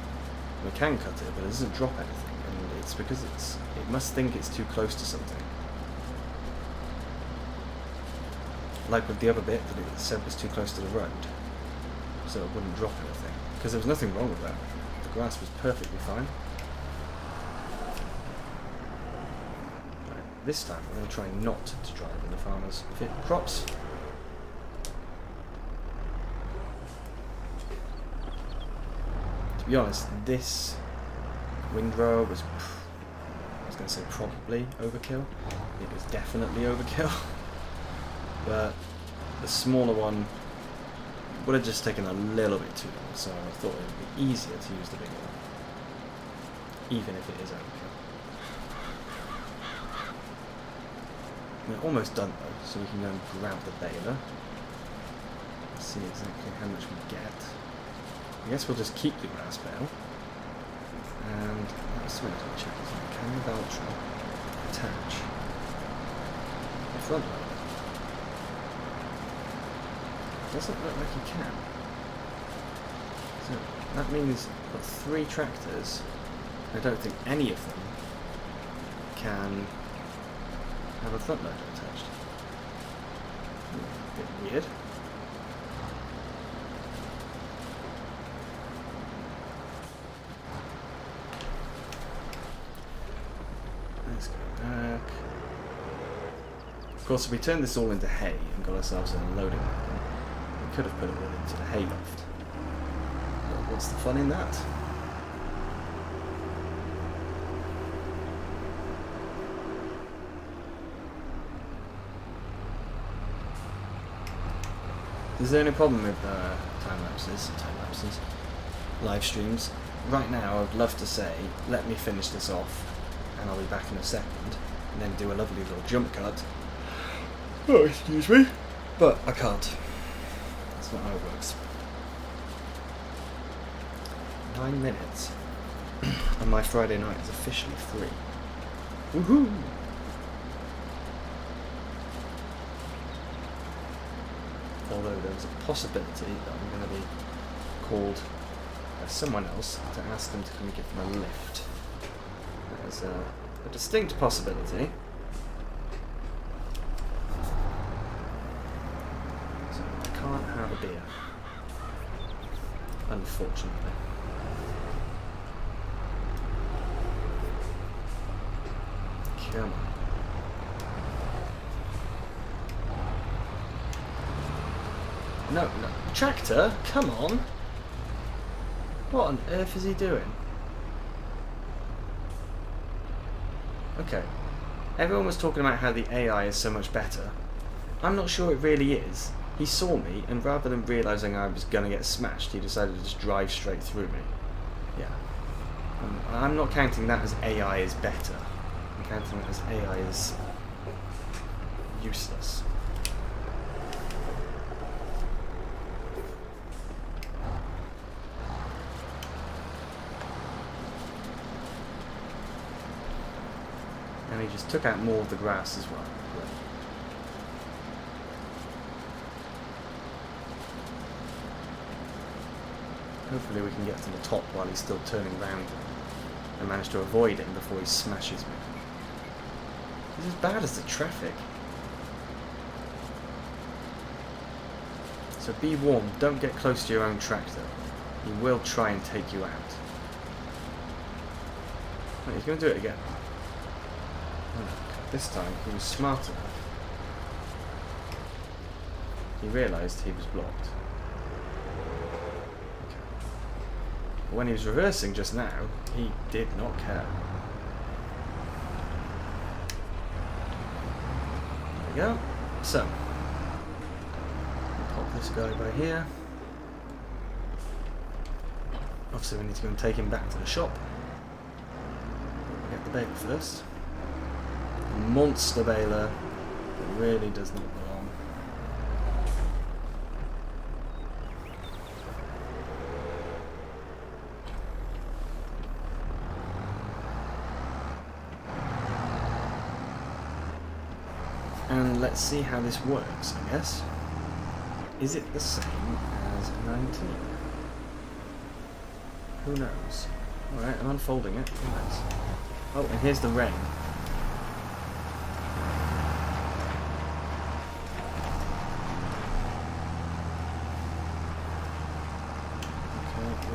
We can cut it, but it doesn't drop anything, and it's because it must think it's too close to something. Like with the other bit that it said was too close to the road, so it wouldn't drop anything. Because there was nothing wrong with that. The grass was perfectly fine. Right, this time I'm going to try not to drive in the farmer's crops. To be honest, this windrow was, I was going to say probably overkill. It was definitely overkill. But the smaller one would have just taken a little bit too long, so I thought it would be easier to use the bigger one, even if it is overkill. We're almost done though, so we can go and grab the baler. See exactly how much we get. I guess we'll just keep the grass bale. And let's wait to check this out. Can the Valtra attach the front loader? Doesn't look like you can. So that means I've got 3 tractors. I don't think any of them can have a front loader attached. A bit weird. Let's go back. Of course, if we turned this all into hay and got ourselves a loading wagon, we could have put it all into the hayloft. But what's the fun in that? Is there any problem with time-lapses, live streams? Right now, I would love to say, let me finish this off, and I'll be back in a second, and then do a lovely little jump cut. Oh, excuse me. But I can't. That's not how it works. 9 minutes, and my Friday night is officially free. Woohoo! Although there was a possibility that I'm going to be called by someone else to ask them to come and give them a lift. That is a distinct possibility. So I can't have a beer. Unfortunately. Come on. No, no. Tractor? Come on. What on earth is he doing? Okay. Everyone was talking about how the AI is so much better. I'm not sure it really is. He saw me, and rather than realising I was going to get smashed, he decided to just drive straight through me. Yeah. I'm not counting that as AI is better. I'm counting it as AI is useless. And he just took out more of the grass as well. Hopefully we can get to the top while he's still turning round and manage to avoid him before he smashes me. It's as bad as the traffic. So be warned, don't get close to your own tractor. He will try and take you out. Wait, he's going to do it again. This time he was smart enough. He realised he was blocked. Okay. But when he was reversing just now, he did not care. There we go. So, pop this guy by here. Obviously we need to go and take him back to the shop. We'll get the bale first. Monster baler that really does not belong. And let's see how this works, I guess. Is it the same as 19? Who knows? Alright, I'm unfolding it. Who knows? Oh, and here's the rain.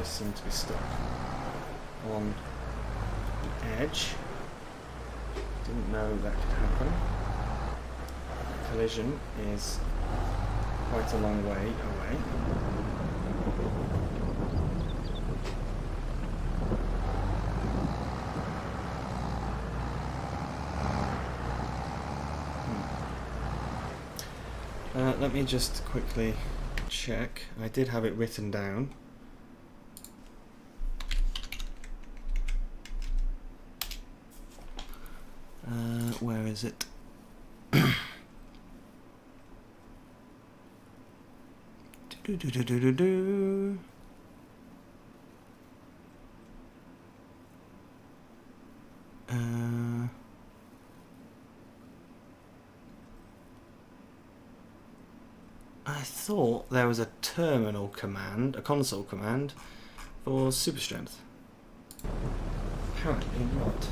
Seem to be stuck on the edge. Didn't know that could happen. The collision is quite a long way away. Let me just quickly check. I did have it written down. Where is it? I thought there was a terminal command, a console command for super strength. Apparently not.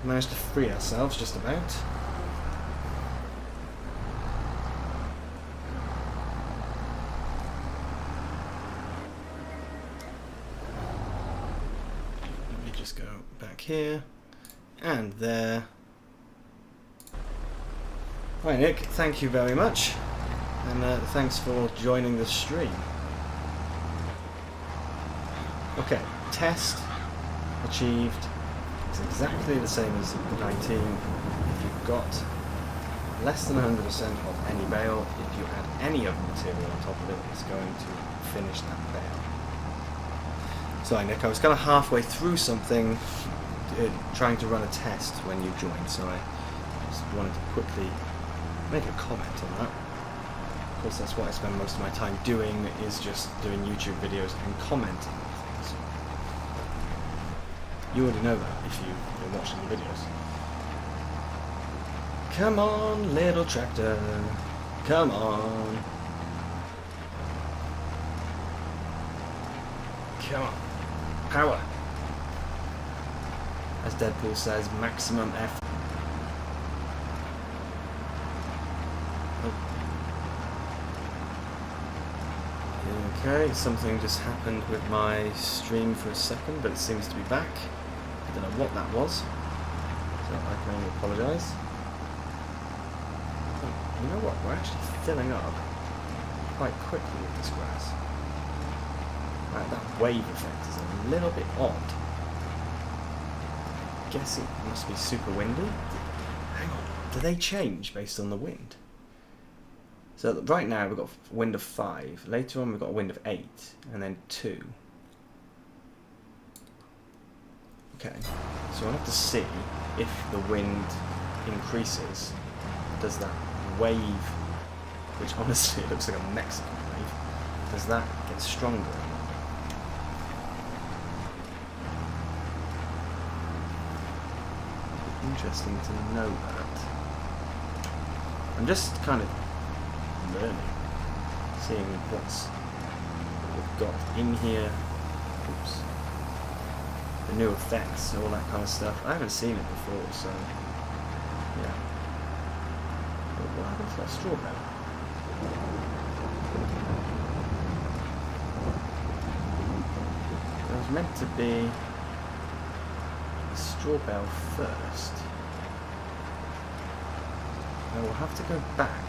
Managed to free ourselves just about. Let me just go back here and there. Hi Nick, thank you very much, and thanks for joining the stream. Okay, test achieved. It's exactly the same as the 19. If you've got less than 100% of any bale, if you add any other material on top of it, it's going to finish that bale. Sorry Nick, I was kind of halfway through something, trying to run a test when you joined, so I just wanted to quickly make a comment on that. Of course that's what I spend most of my time doing, is just doing YouTube videos and commenting. You already know that if you're watching the videos. Come on, little tractor. Come on. Come on. Power. as Deadpool says, maximum effort. Okay, something just happened with my stream for a second, but it seems to be back. I don't know what that was, so I can only apologise. Oh, you know what? We're actually filling up quite quickly with this grass. Right, that wave effect is a little bit odd. I guess it must be super windy. Hang on, do they change based on the wind? So right now we've got a wind of 5, later on we've got a wind of 8, and then 2. Okay, so I'll have to see if the wind increases. Does that wave, which honestly looks like a Mexican wave, does that get stronger? Interesting to know that. I'm just kind of learning, seeing what we've got in here. Oops. The new effects, all that kind of stuff. I haven't seen it before, so yeah. What happened to that straw bale? There was meant to be a straw bale first. I will have to go back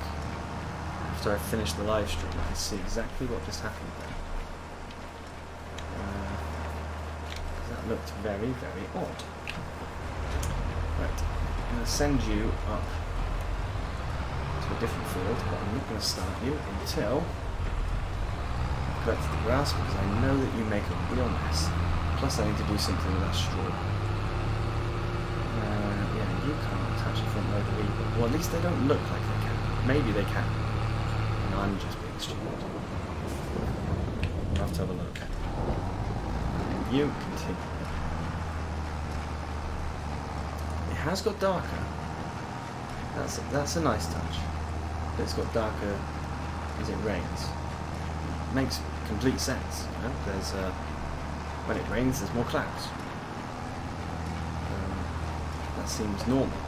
after I finish the live stream and see exactly what just happened there. That looked very, very odd. Right, I'm going to send you up to a different field, but I'm not going to start you until I've collected the grass, because I know that you make a real mess. Plus I need to do something with that straw. Yeah, you can't attach a front loader either. Well, at least they don't look like they can. Maybe they can. And I'm just being stupid. I'll have to have a look. You continue. It has got darker. That's a nice touch. But it's got darker as it rains. It makes complete sense. You know? There's when it rains, there's more clouds. That seems normal.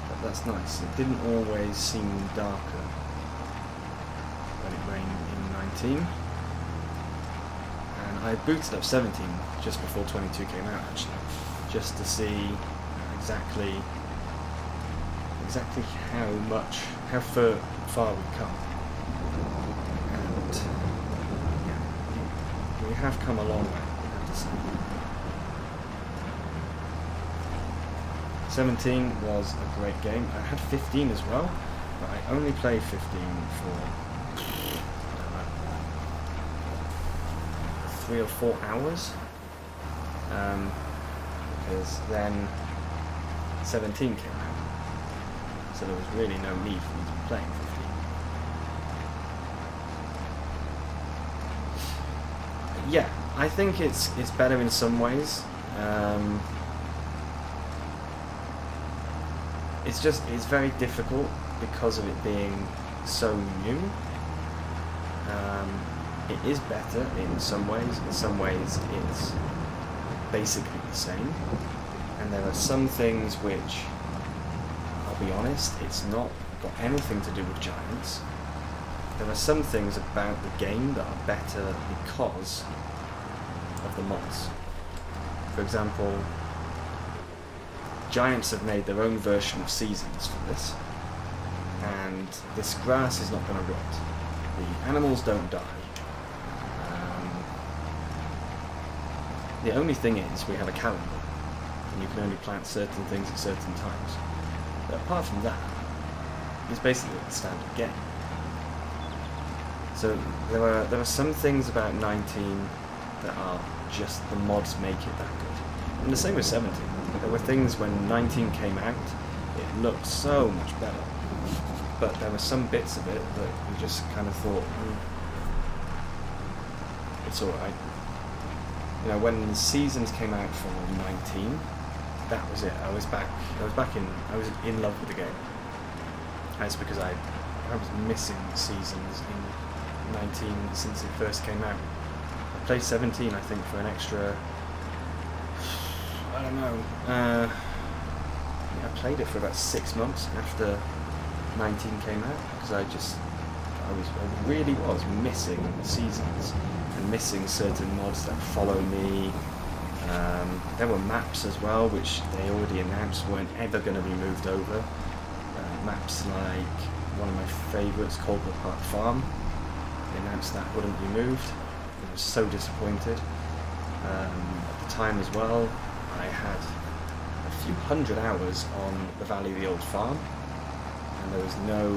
But that's nice. It didn't always seem darker when it rained in 19. I booted up 17 just before 22 came out, actually, just to see exactly how far we've come. And yeah, we have come a long way, I have to say. 17 was a great game. I had 15 as well, but I only played 15 for 3 or 4 hours, because then 17 came out, so there was really no need for me to be playing 15. Yeah, I think it's better in some ways. It's very difficult because of it being so new. It is better in some ways it's basically the same, and there are some things which, I'll be honest, it's not got anything to do with giants. There are some things about the game that are better because of the mods. For example, Giants have made their own version of seasons for this, and this grass is not going to rot. The animals don't die. The only thing is, we have a calendar, and you can only plant certain things at certain times. But apart from that, it's basically the standard game. So there are some things about 19 that are just the mods make it that good. And the same with 17. There were things when 19 came out, it looked so much better. But there were some bits of it that you just kind of thought, it's alright. You know, when the seasons came out for 19, that was it. I was in love with the game. That's because I was missing seasons in 19 since it first came out. I played 17, I think, for an extra, don't know. I played it for about 6 months after 19 came out because I really was missing seasons and missing certain mods that follow me. There were maps as well, which they already announced weren't ever going to be moved over. Maps like one of my favourites, Coldwood Park Farm. They announced that wouldn't be moved. I was so disappointed. At the time as well, I had a few hundred hours on the Valley of the Old Farm, and there was no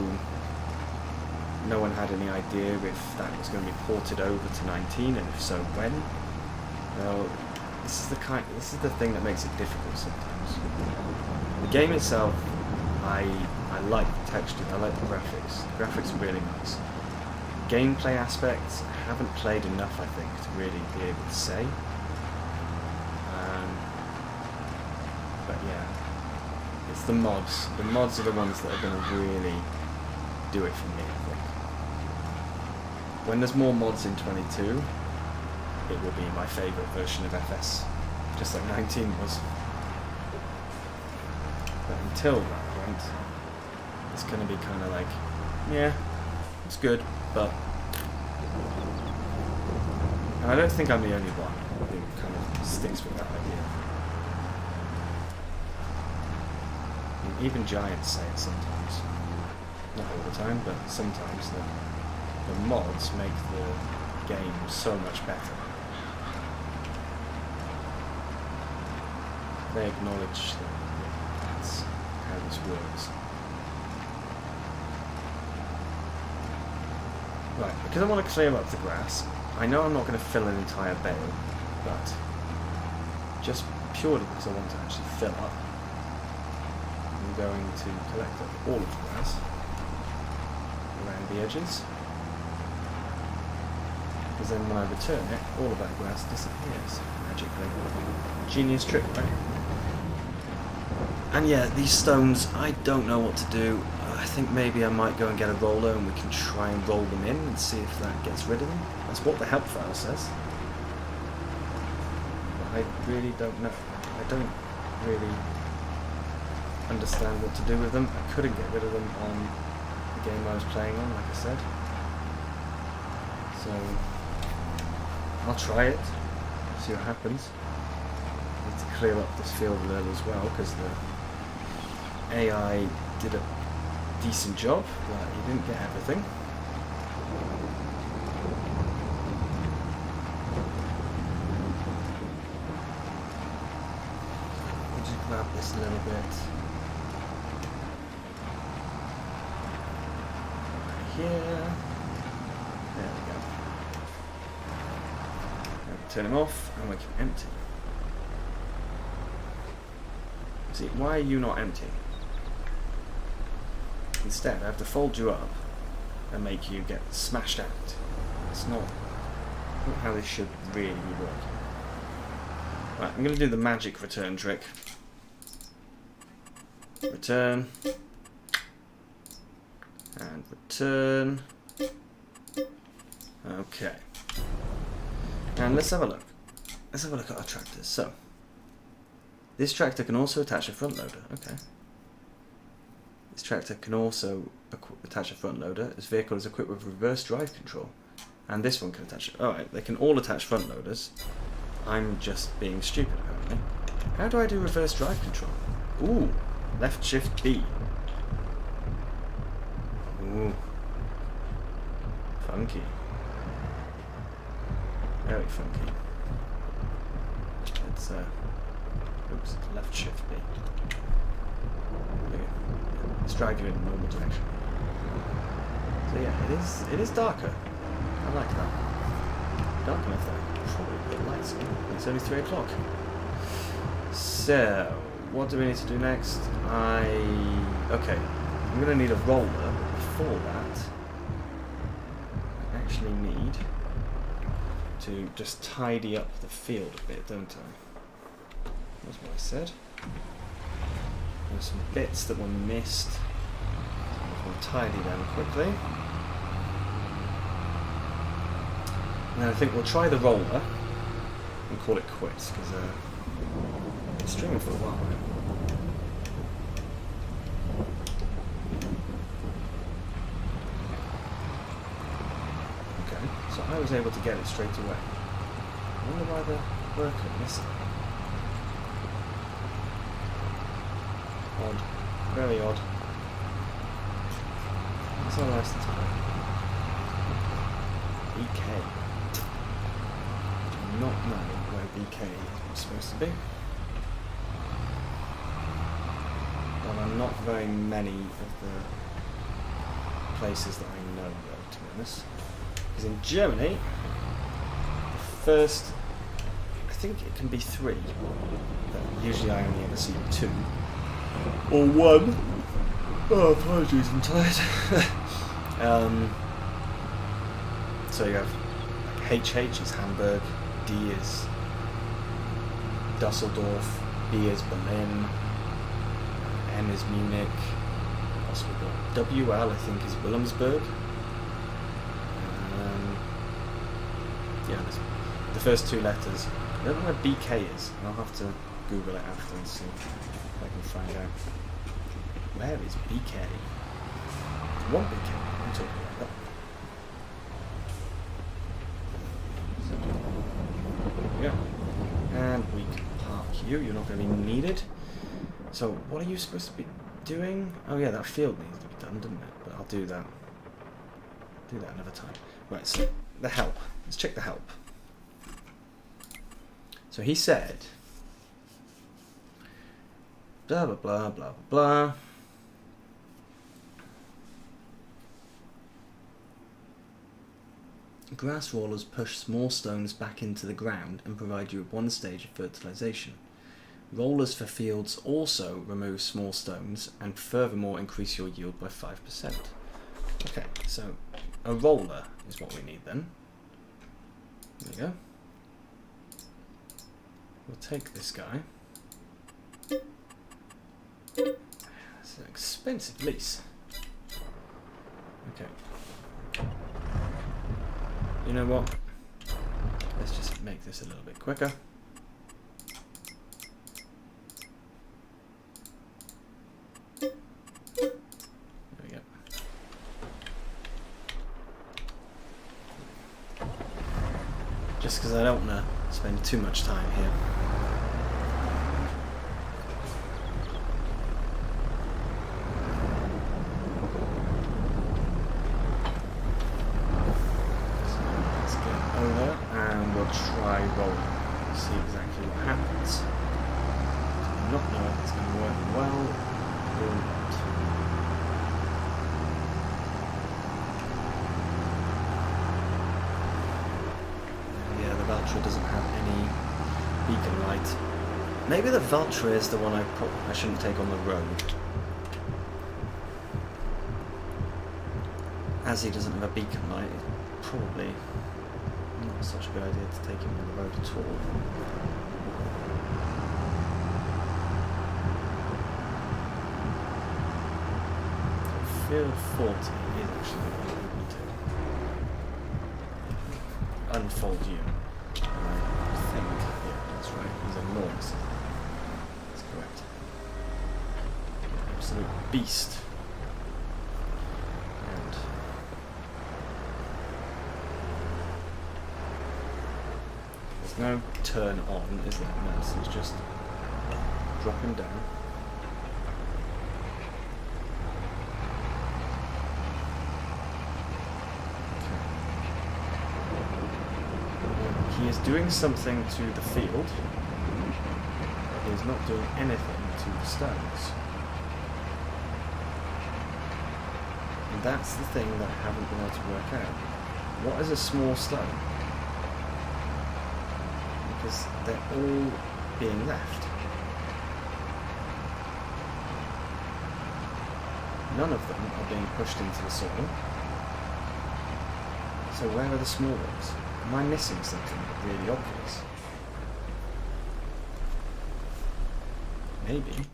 one had any idea if that was going to be ported over to 19, and if so, when. Well, this is the thing that makes it difficult sometimes. The game itself, I like the texture, I like the graphics. The graphics are really nice. Gameplay aspects, I haven't played enough, I think, to really be able to say. But yeah, it's the mods. The mods are the ones that are going to really do it for me, I think. When there's more mods in 22, it will be my favourite version of FS, just like 19 was. But until that point, it's going to be kind of like, yeah, it's good, but... And I don't think I'm the only one who kind of sticks with that idea. And even giants say it sometimes. Not all the time, but sometimes the mods make the game so much better. They acknowledge that that's how this works. Right, because I want to clear up the grass, I know I'm not going to fill an entire bale, but just purely because I want to actually fill up, I'm going to collect up all of the grass around the edges, because then when I return it, all of that grass disappears magically. Genius trick, right? And yeah, these stones, I don't know what to do. I think maybe I might go and get a roller and we can try and roll them in and see if that gets rid of them. That's what the help file says. But I really don't know. I don't really understand what to do with them. I couldn't get rid of them on the game I was playing on, like I said. So I'll try it, see what happens. I need to clear up this field a little as well, because the AI did a decent job, but he didn't get everything. I'll just grab this a little bit. Right here. There we go. Now turn him off and we can empty. See, why are you not empty? Instead, I have to fold you up and make you get smashed out. It's not how this should really be working. Right, I'm going to do the magic return trick. Return. And return. Okay. And let's have a look. Let's have a look at our tractors. So, this tractor can also attach a front loader. Okay. This tractor can also attach a front loader. This vehicle is equipped with reverse drive control. And this one can attach it. Alright, they can all attach front loaders. I'm just being stupid, apparently. How do I do reverse drive control? Ooh, left shift B. Ooh. Funky. Very funky. Let's, oops, left shift B. Let's drive you in the normal direction. So yeah, it is darker. I like that. Dark enough that I can probably put lights on. It's only 3 o'clock. So, what do we need to do next? Okay, I'm going to need a roller, but before that, I actually need to just tidy up the field a bit, don't I? That's what I said. There's some bits that were missed. I just want to tidy them quickly. And then I think we'll try the roller and call it quits, because been streaming for a while now. Okay, so I was able to get it straight away. I wonder why the worker missed it. Odd. Very odd. What's our license plate? BK. I do not know where BK is supposed to be. There are not very many of the places that I know, though, to be honest. Because in Germany, the first, I think it can be 3, but usually I only ever see 2. Or 1. Oh, apologies, I'm tired. So you have like HH is Hamburg, D is Dusseldorf, B is Berlin, M is Munich. What else we got? WL I think is Wilhelmsburg. Yeah, the first 2 letters. I don't know where BK is. I'll have to Google it after and see if I can find out. Where is BK? One BK. I'm talking about that. So, there we go. And we can park you. You're not going to be needed. So, what are you supposed to be doing? Oh yeah, that field needs to be done, doesn't it? But I'll do that. Do that another time. Right, so the help. Let's check the help. So he said, blah, blah, blah, blah, blah. Grass rollers push small stones back into the ground and provide you with 1 stage of fertilization. Rollers for fields also remove small stones and furthermore increase your yield by 5%. Okay, so a roller is what we need then. There we go. We'll take this guy. It's an expensive lease. Okay. You know what? Let's just make this a little bit quicker. There we go. Just because I don't want to spend too much time here. Try rolling, see exactly what happens. I do not know if it's going to work well or not. Yeah, the Valtra doesn't have any beacon light. Maybe the Valtra is the one I shouldn't take on the road. As he doesn't have a beacon light, it's probably not such a good idea to take him on the road at all. Field 40 is actually what I'm going to unfold you. I think, yeah, that's right, he's enormous. That's correct. Absolute beast. No turn on, is there? No, so it's just dropping down. Okay. He is doing something to the field, but he is not doing anything to the stones. And that's the thing that I haven't been able to work out. What is a small stone? Because they're all being left. None of them are being pushed into the soil. So where are the small ones? Am I missing something really obvious? Maybe.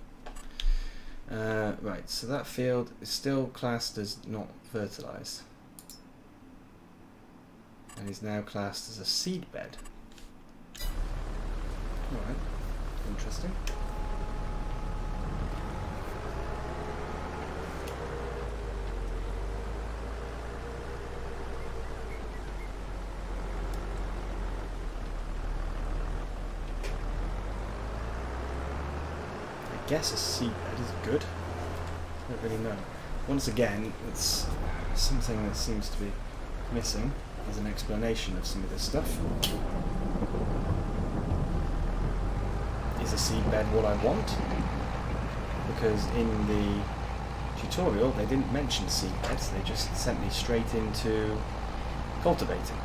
Right, so that field is still classed as not fertilised. And is now classed as a seed bed. Alright. Interesting. I guess a seabed is good. I don't really know. Once again, it's something that seems to be missing as an explanation of some of this stuff. Is a seedbed what I want? Because in the tutorial they didn't mention seedbeds, they just sent me straight into cultivating.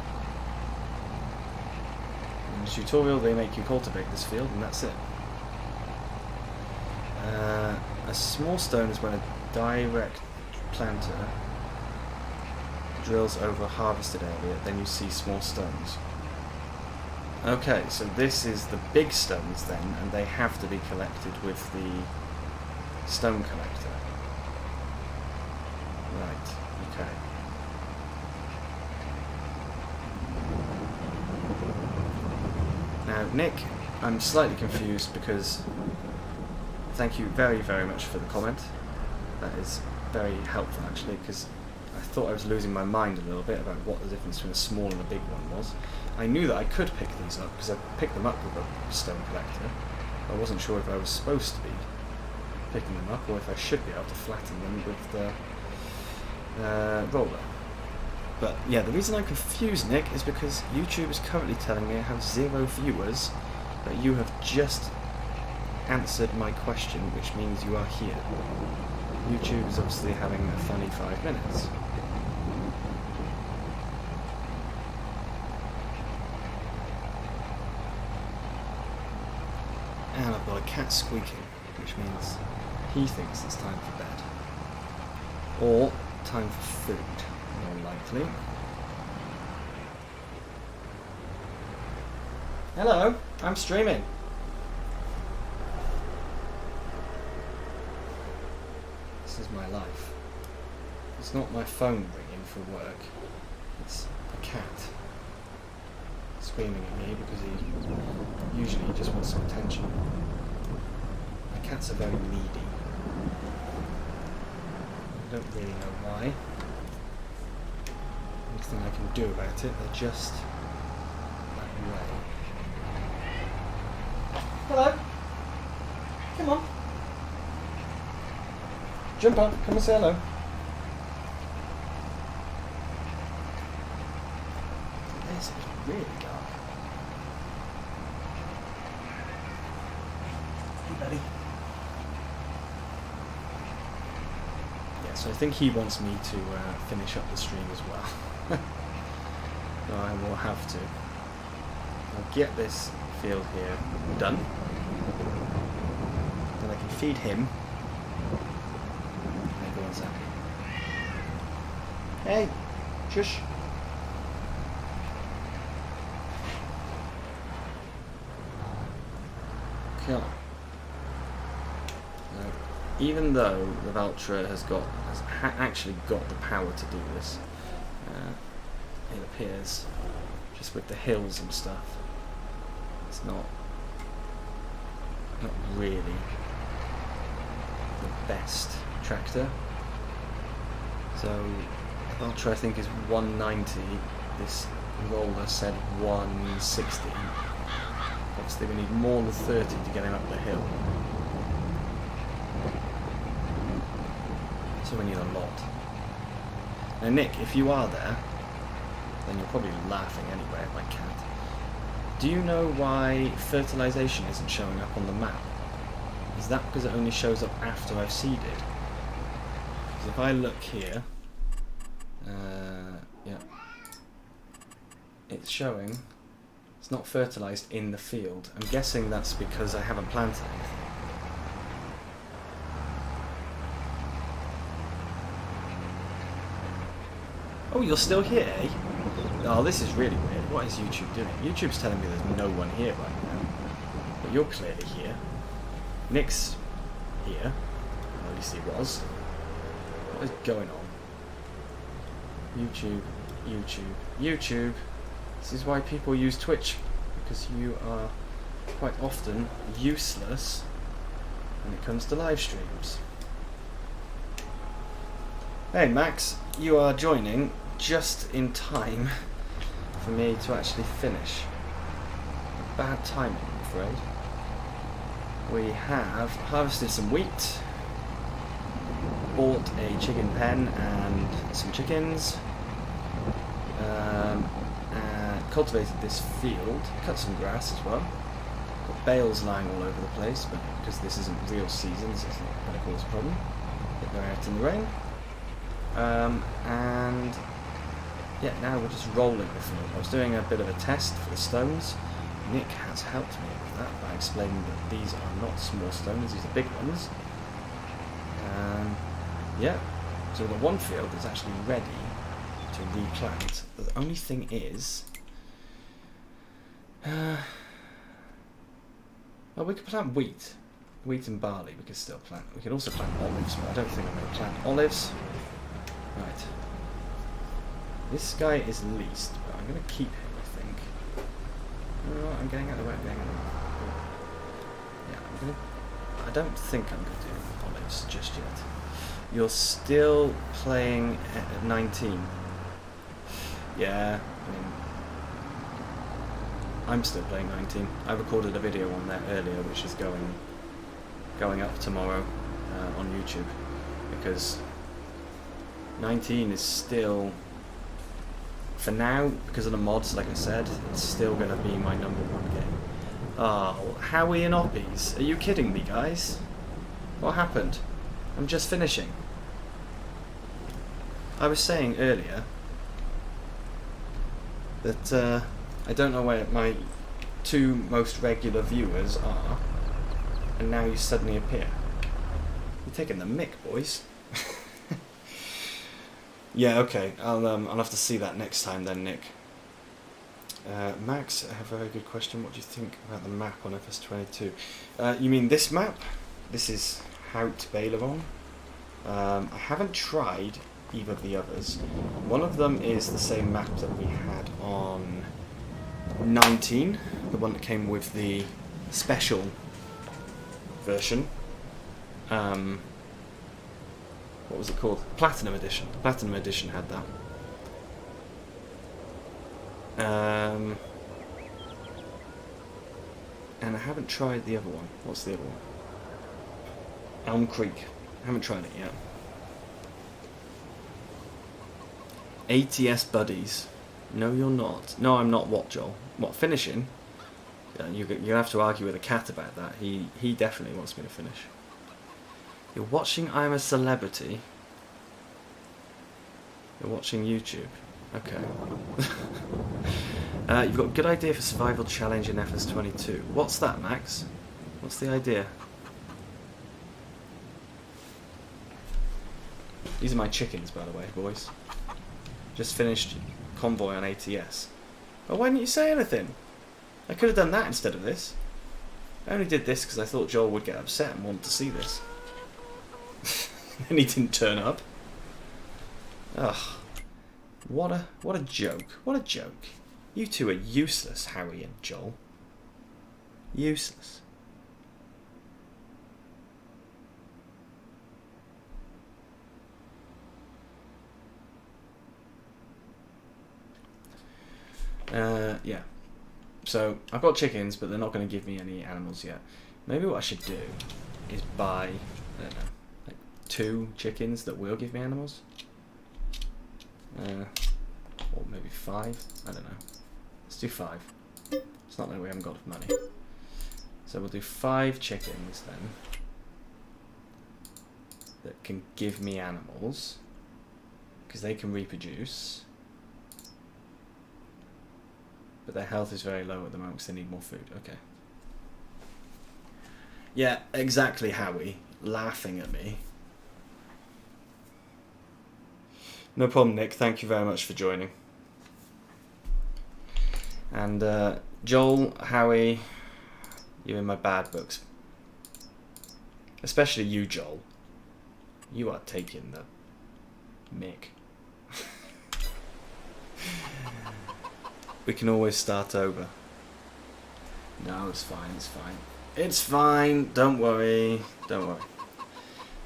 In the tutorial they make you cultivate this field and that's it. A small stone is when a direct planter drills over a harvested area, then you see small stones. Okay, so this is the big stones then, and they have to be collected with the stone collector. Right, okay. Now, Nick, I'm slightly confused because thank you very, very much for the comment. That is very helpful actually, because I thought I was losing my mind a little bit about what the difference between a small and a big one was. I knew that I could pick these up because I picked them up with a stone collector. I wasn't sure if I was supposed to be picking them up or if I should be able to flatten them with the roller. But yeah, the reason I'm confused, Nick, is because YouTube is currently telling me I have 0 viewers, but you have just answered my question, which means you are here. YouTube is obviously having a funny 5 minutes. And I've got a cat squeaking, which means he thinks it's time for bed. Or time for food, more likely. Hello, I'm streaming. This is my life. It's not my phone ringing for work. It's a cat screaming at me because he usually just wants some attention. My cats are very needy. I don't really know why. Nothing I can do about it, they're just that way. Hello! Come on! Jump up, come and say hello. This is really dark. Hey buddy. Yeah, so I think he wants me to finish up the stream as well. So I will have to. I'll get this field here done. Then I can feed him. And everyone's happy. Hey, shush. Cool. Now, even though the Valtra has actually got the power to do this, it appears, just with the hills and stuff, it's not really the best tractor. So the Valtra I think is 190. This roller said 160. Obviously we need more than 30 to get him up the hill. So we need a lot. Now Nick, if you are there, then you're probably laughing anyway at my cat. Do you know why fertilisation isn't showing up on the map? Is that because it only shows up after I've seeded? Because if I look here, yeah, it's showing it's not fertilised in the field. I'm guessing that's because I haven't planted anything. Oh, you're still here, eh? Oh, this is really weird. What is YouTube doing? YouTube's telling me there's no one here right now. But you're clearly here. Nick's here. Or at least he was. What is going on? YouTube, YouTube, YouTube. This is why people use Twitch. Because you are quite often useless when it comes to live streams. Hey Max, you are joining just in time for me to actually finish. Bad timing, I'm afraid. We have harvested some wheat, bought a chicken pen and some chickens, cultivated this field, cut some grass as well. Got bales lying all over the place, but because this isn't real season, this is not going to cause a problem. But they're out in the rain. And yeah, now we're just rolling the field. I was doing a bit of a test for the stones. Nick has helped me with that by explaining that these are not small stones, these are big ones. Yeah, so the one field is actually ready to replant. But the only thing is, well, we could plant wheat and barley. We could still plant. We could also plant olives, but I don't think I'm going to plant olives. Right. This guy is leased, but I'm going to keep him, I think. Oh, I'm getting out of the way. Yeah, I don't think I'm going to do olives just yet. You're still playing at 19. Yeah, I mean, I'm still playing 19. I recorded a video on that earlier, which is going up tomorrow on YouTube, because 19 is still, for now, because of the mods, like I said, it's still going to be my #1 game. Oh, Howie and Oppies. Are you kidding me, guys? What happened? I'm just finishing. I was saying earlier that I don't know where my 2 most regular viewers are, and now you suddenly appear. You're taking the mick, boys. Yeah, okay. I'll have to see that next time then, Nick. Max, I have a very good question. What do you think about the map on FS22? You mean this map? This is Hout Baileron. I haven't tried either of the others. One of them is the same map that we had on 19, the one that came with the special version. What was it called? Platinum Edition. The Platinum Edition had that. And I haven't tried the other one. What's the other one? Elm Creek. I haven't tried it yet. ATS buddies. No, you're not. No, I'm not. What, Joel? What, finishing? Yeah, you have to argue with a cat about that. He definitely wants me to finish. You're watching I'm a Celebrity. You're watching YouTube. Okay. You've got a good idea for survival challenge in FS22. What's that, Max? What's the idea? These are my chickens, by the way, boys. Just finished convoy on ATS. Well, why didn't you say anything? I could have done that instead of this. I only did this because I thought Joel would get upset and want to see this. And he didn't turn up. Ugh. What a joke. What a joke. You two are useless, Howie and Joel. Useless. Yeah. So, I've got chickens, but they're not going to give me any animals yet. Maybe what I should do is buy, I don't know, like 2 chickens that will give me animals. Or maybe 5, I don't know. Let's do 5. It's not like we haven't got enough money. So we'll do 5 chickens then that can give me animals, because they can reproduce. But their health is very low at the moment because they need more food. Okay. Yeah, exactly, Howie. Laughing at me. No problem, Nick. Thank you very much for joining. And Joel, Howie, you're in my bad books. Especially you, Joel. You are taking the mick. We can always start over. No, it's fine, it's fine. It's fine, don't worry, don't worry.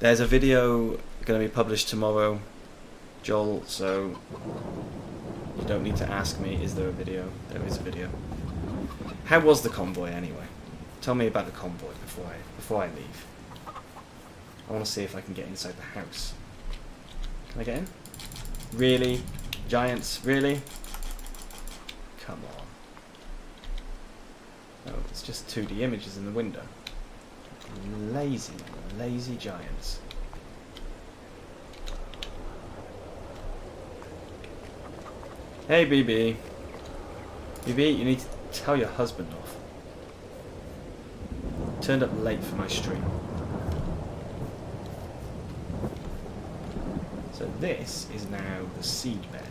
There's a video going to be published tomorrow, Joel, so you don't need to ask me, is there a video? There is a video. How was the convoy anyway? Tell me about the convoy before I leave. I want to see if I can get inside the house. Can I get in? Really? Giants? Really? Come on. Oh, it's just 2D images in the window. Lazy, lazy giants. Hey, BB. BB, you need to tell your husband off. Turned up late for my stream. So this is now the seed bed.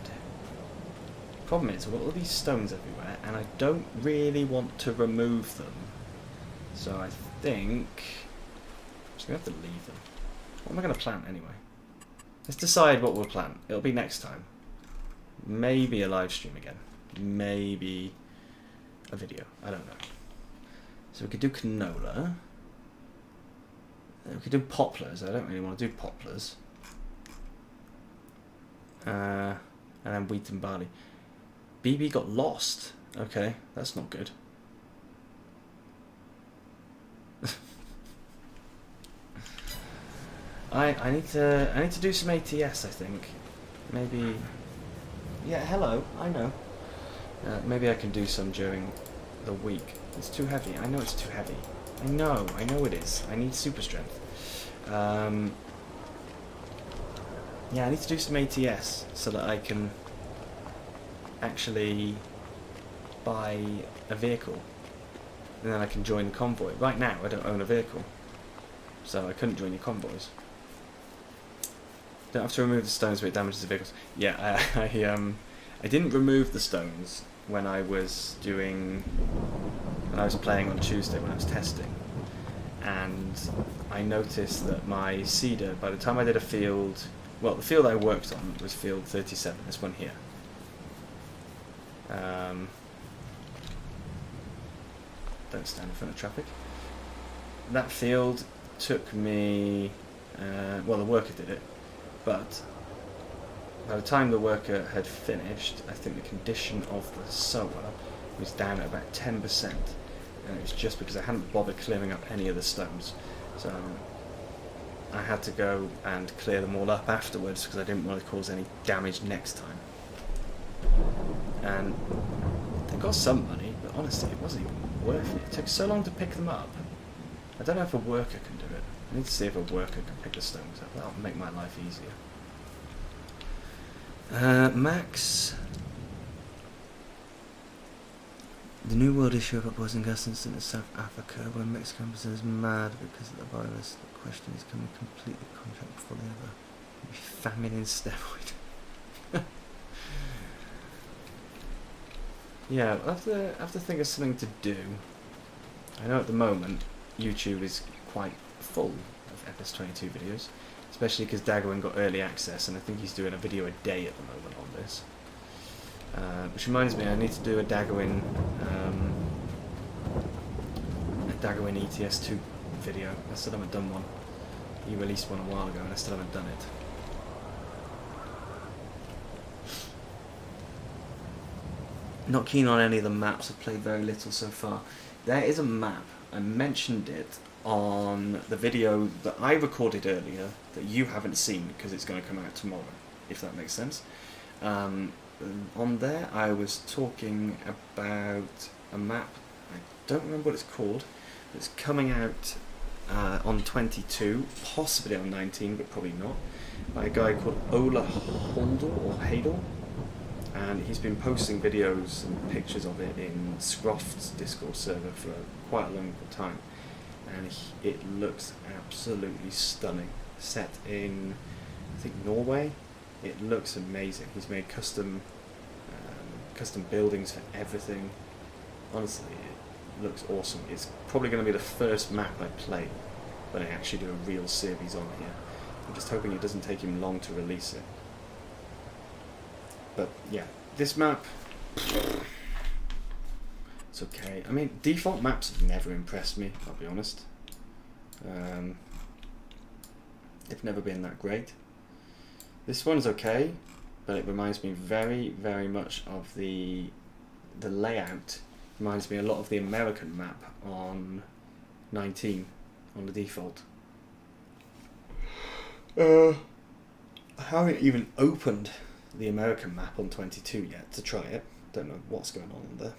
Problem is, I've got all these stones everywhere, and I don't really want to remove them. So I think I'm just going to have to leave them. What am I going to plant anyway? Let's decide what we'll plant. It'll be next time. Maybe a live stream again. Maybe a video. I don't know. So we could do canola. We could do poplars. I don't really want to do poplars. And then wheat and barley. BB got lost. Okay, that's not good. I need to do some ATS, I think. Maybe. Yeah, hello. I know. Maybe I can do some during the week. It's too heavy. I know it's too heavy. I know it is. I need super strength. Yeah, I need to do some ATS so that I can actually buy a vehicle. And then I can join the convoy. Right now, I don't own a vehicle. So I couldn't join your convoys. Don't have to remove the stones but it damages the vehicles. Yeah, I didn't remove the stones when I was playing on Tuesday when I was testing. And I noticed that my seeder, by the time I did a field, well, the field I worked on was field 37, this one here. Don't stand in front of traffic. That field took me, well, the worker did it, but by the time the worker had finished, I think the condition of the sower was down at about 10%, and it was just because I hadn't bothered clearing up any of the stones. So I had to go and clear them all up afterwards because I didn't want to cause any damage next time. And they got some money, but honestly it wasn't even worth it. It took so long to pick them up. I don't know if a worker can do it. I need to see if a worker can pick the stones up. That'll make my life easier. Max. The New World issue of upwards and gas incident in South Africa, where Mexican ambassador is mad because of the virus. The question is, can we complete the contract before the other? Famine in steroid. Yeah, I'll have to think of something to do. I know at the moment YouTube is quite full of FS22 videos, especially because Dagwin got early access, and I think he's doing a video a day at the moment on this. Which reminds me, I need to do a Dagwin ETS2 video. I still haven't done one. He released one a while ago, and I still haven't done it. Not keen on any of the maps. I've played very little so far. There is a map. I mentioned it on the video that I recorded earlier that you haven't seen because it's going to come out tomorrow, if that makes sense. On there I was talking about a map, I don't remember what it's called, it's coming out on 22, possibly on 19, but probably not, by a guy called Ola Holdel, or Hadel, and he's been posting videos and pictures of it in Scroft's Discord server for quite a long time, and it looks absolutely stunning. Set in, I think, Norway. It looks amazing. He's made custom buildings for everything. Honestly, it looks awesome. It's probably going to be the first map I play when I actually do a real series on here. I'm just hoping it doesn't take him long to release it. But yeah, this map, it's It's okay. I mean, default maps have never impressed me, I'll be honest. They've never been that great. This one's okay, but it reminds me very, very much of the layout. Reminds me a lot of the American map on 19 on the default. I haven't even opened the American map on 22 yet to try it. Don't know what's going on there.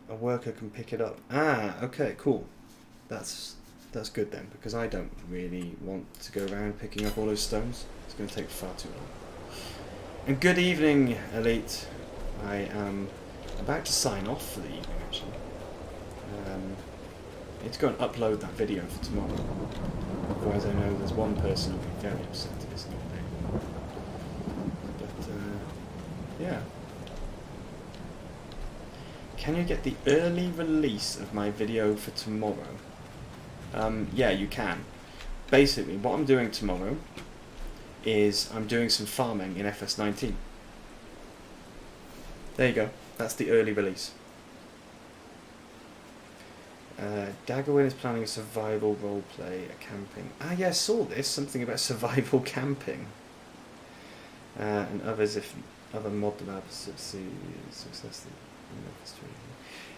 A worker can pick it up. Ah, okay, cool. That's good then, because I don't really want to go around picking up all those stones. It's going to take far too long. And good evening, Elite. I am about to sign off for the evening, actually. I need to go and upload that video for tomorrow. Otherwise, I know there's one person who'll be very upset if it's not there. But, yeah. Can you get the early release of my video for tomorrow? Yeah, you can. Basically, what I'm doing tomorrow is I'm doing some farming in FS19. There you go. That's the early release. Daggerwin is planning a survival roleplay, a camping. Ah, yeah, I saw this. Something about survival camping. And others, if other mod labs succeed, successfully.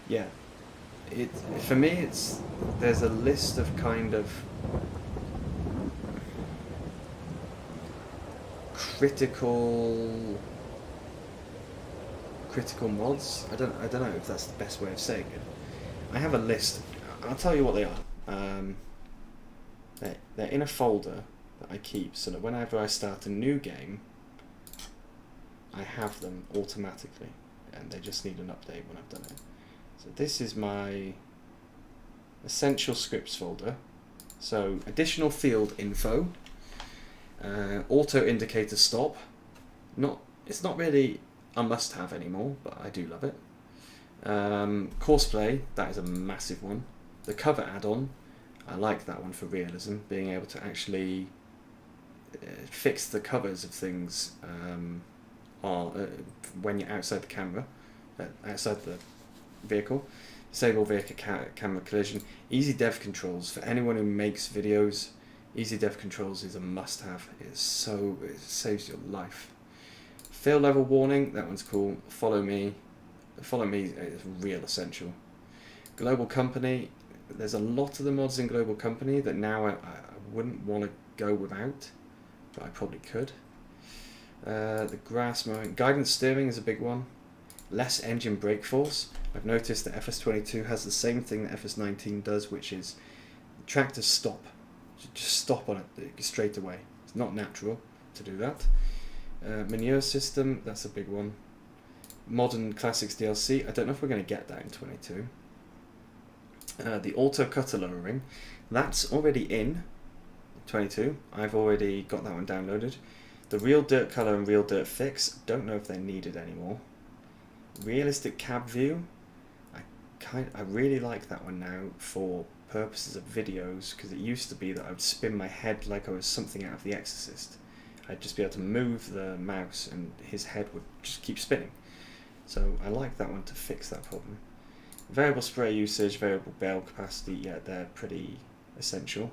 Yeah. For me, there's a list of kind of critical mods. I don't know if that's the best way of saying it. I have a list. I'll tell you what they are. They're in a folder that I keep, so that whenever I start a new game, I have them automatically, and they just need an update when I've done it. So this is my essential scripts folder. So additional field info, auto indicator stop. It's not really a must-have anymore, but I do love it. Courseplay, that is a massive one. The cover add-on, I like that one for realism, being able to actually fix the covers of things when you're outside the camera, outside the vehicle. Disable vehicle camera collision. Easy dev controls, for anyone who makes videos, easy dev controls is a must-have. It saves your life. Fail level warning, that one's cool. Follow me is real essential. Global company, there's a lot of the mods in global company that now I wouldn't want to go without, but I probably could. The grass mowing, guidance steering is a big one. Less engine brake force. I've noticed that FS22 has the same thing that FS19 does, which is tractors stop. Just stop on it straight away. It's not natural to do that. Manure system, that's a big one. Modern Classics DLC, I don't know if we're going to get that in 22. The auto cutter lowering, that's already in 22. I've already got that one downloaded. The real dirt color and real dirt fix, don't know if they're needed anymore. Realistic cab view, I really like that one now for purposes of videos, because it used to be that I would spin my head like I was something out of The Exorcist. I'd just be able to move the mouse and his head would just keep spinning. So I like that one to fix that problem. Variable spray usage, variable barrel capacity, yeah, they're pretty essential.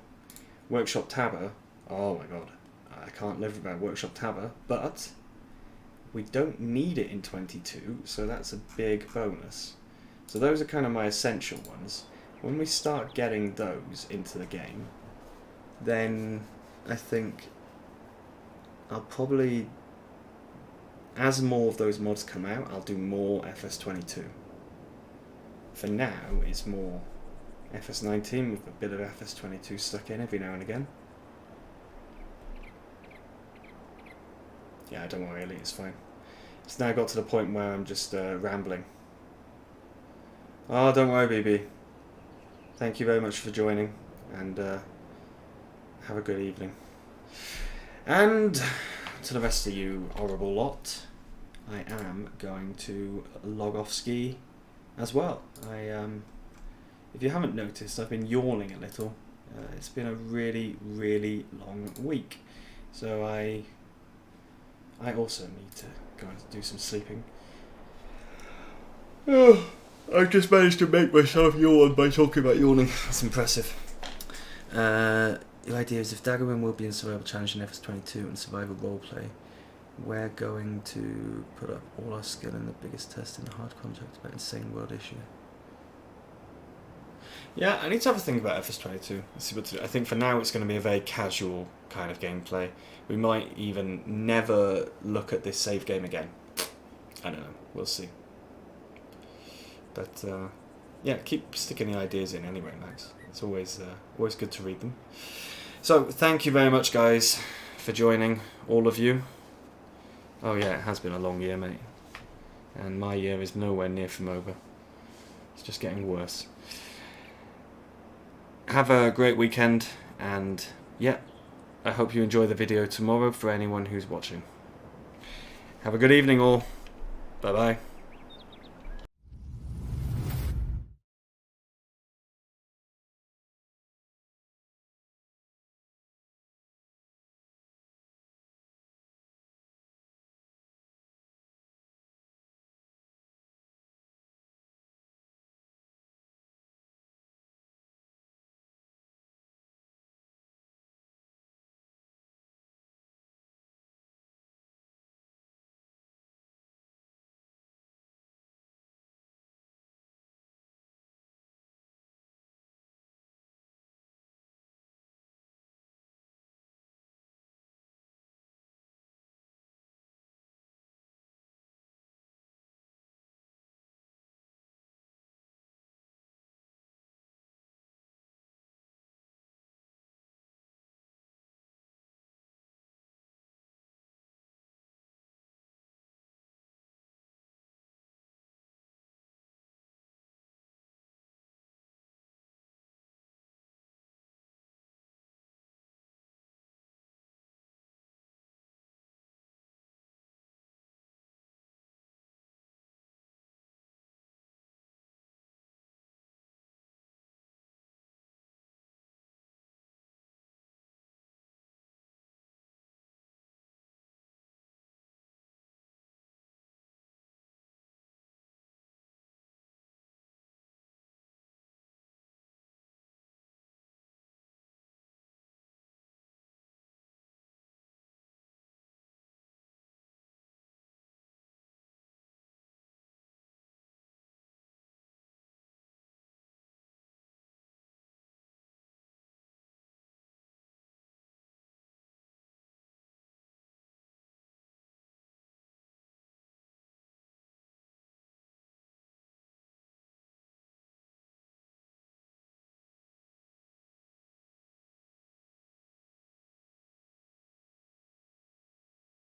Workshop tabber, oh my god, I can't live without workshop tabber, but we don't need it in 22, so that's a big bonus. So those are kind of my essential ones. When we start getting those into the game, then I think I'll probably, as more of those mods come out, I'll do more FS22. For now, it's more FS19 with a bit of FS22 stuck in every now and again. Yeah, don't worry, Elite, it's fine. It's now got to the point where I'm just rambling. Oh, don't worry, BB. Thank you very much for joining, and have a good evening. And to the rest of you horrible lot, I am going to log off ski as well. If you haven't noticed, I've been yawning a little. It's been a really, really long week, so I also need to go and do some sleeping. Oh, I just managed to make myself yawn by talking about yawning. That's impressive. The idea is if Daggerman will be in Survival Challenge in FS22 and Survival Roleplay, we're going to put up all our skill in the biggest test in the hard contract about insane world issue. Yeah, I need to have a think about FS22. Let's see what to do. I think for now it's going to be a very casual kind of gameplay. We might even never look at this save game again. I don't know. We'll see. But yeah, keep sticking the ideas in anyway, Max. It's always good to read them. So thank you very much, guys, for joining, all of you. Oh yeah, it has been a long year, mate. And my year is nowhere near from over. It's just getting worse. Have a great weekend, and yeah, I hope you enjoy the video tomorrow for anyone who's watching. Have a good evening all. Bye bye.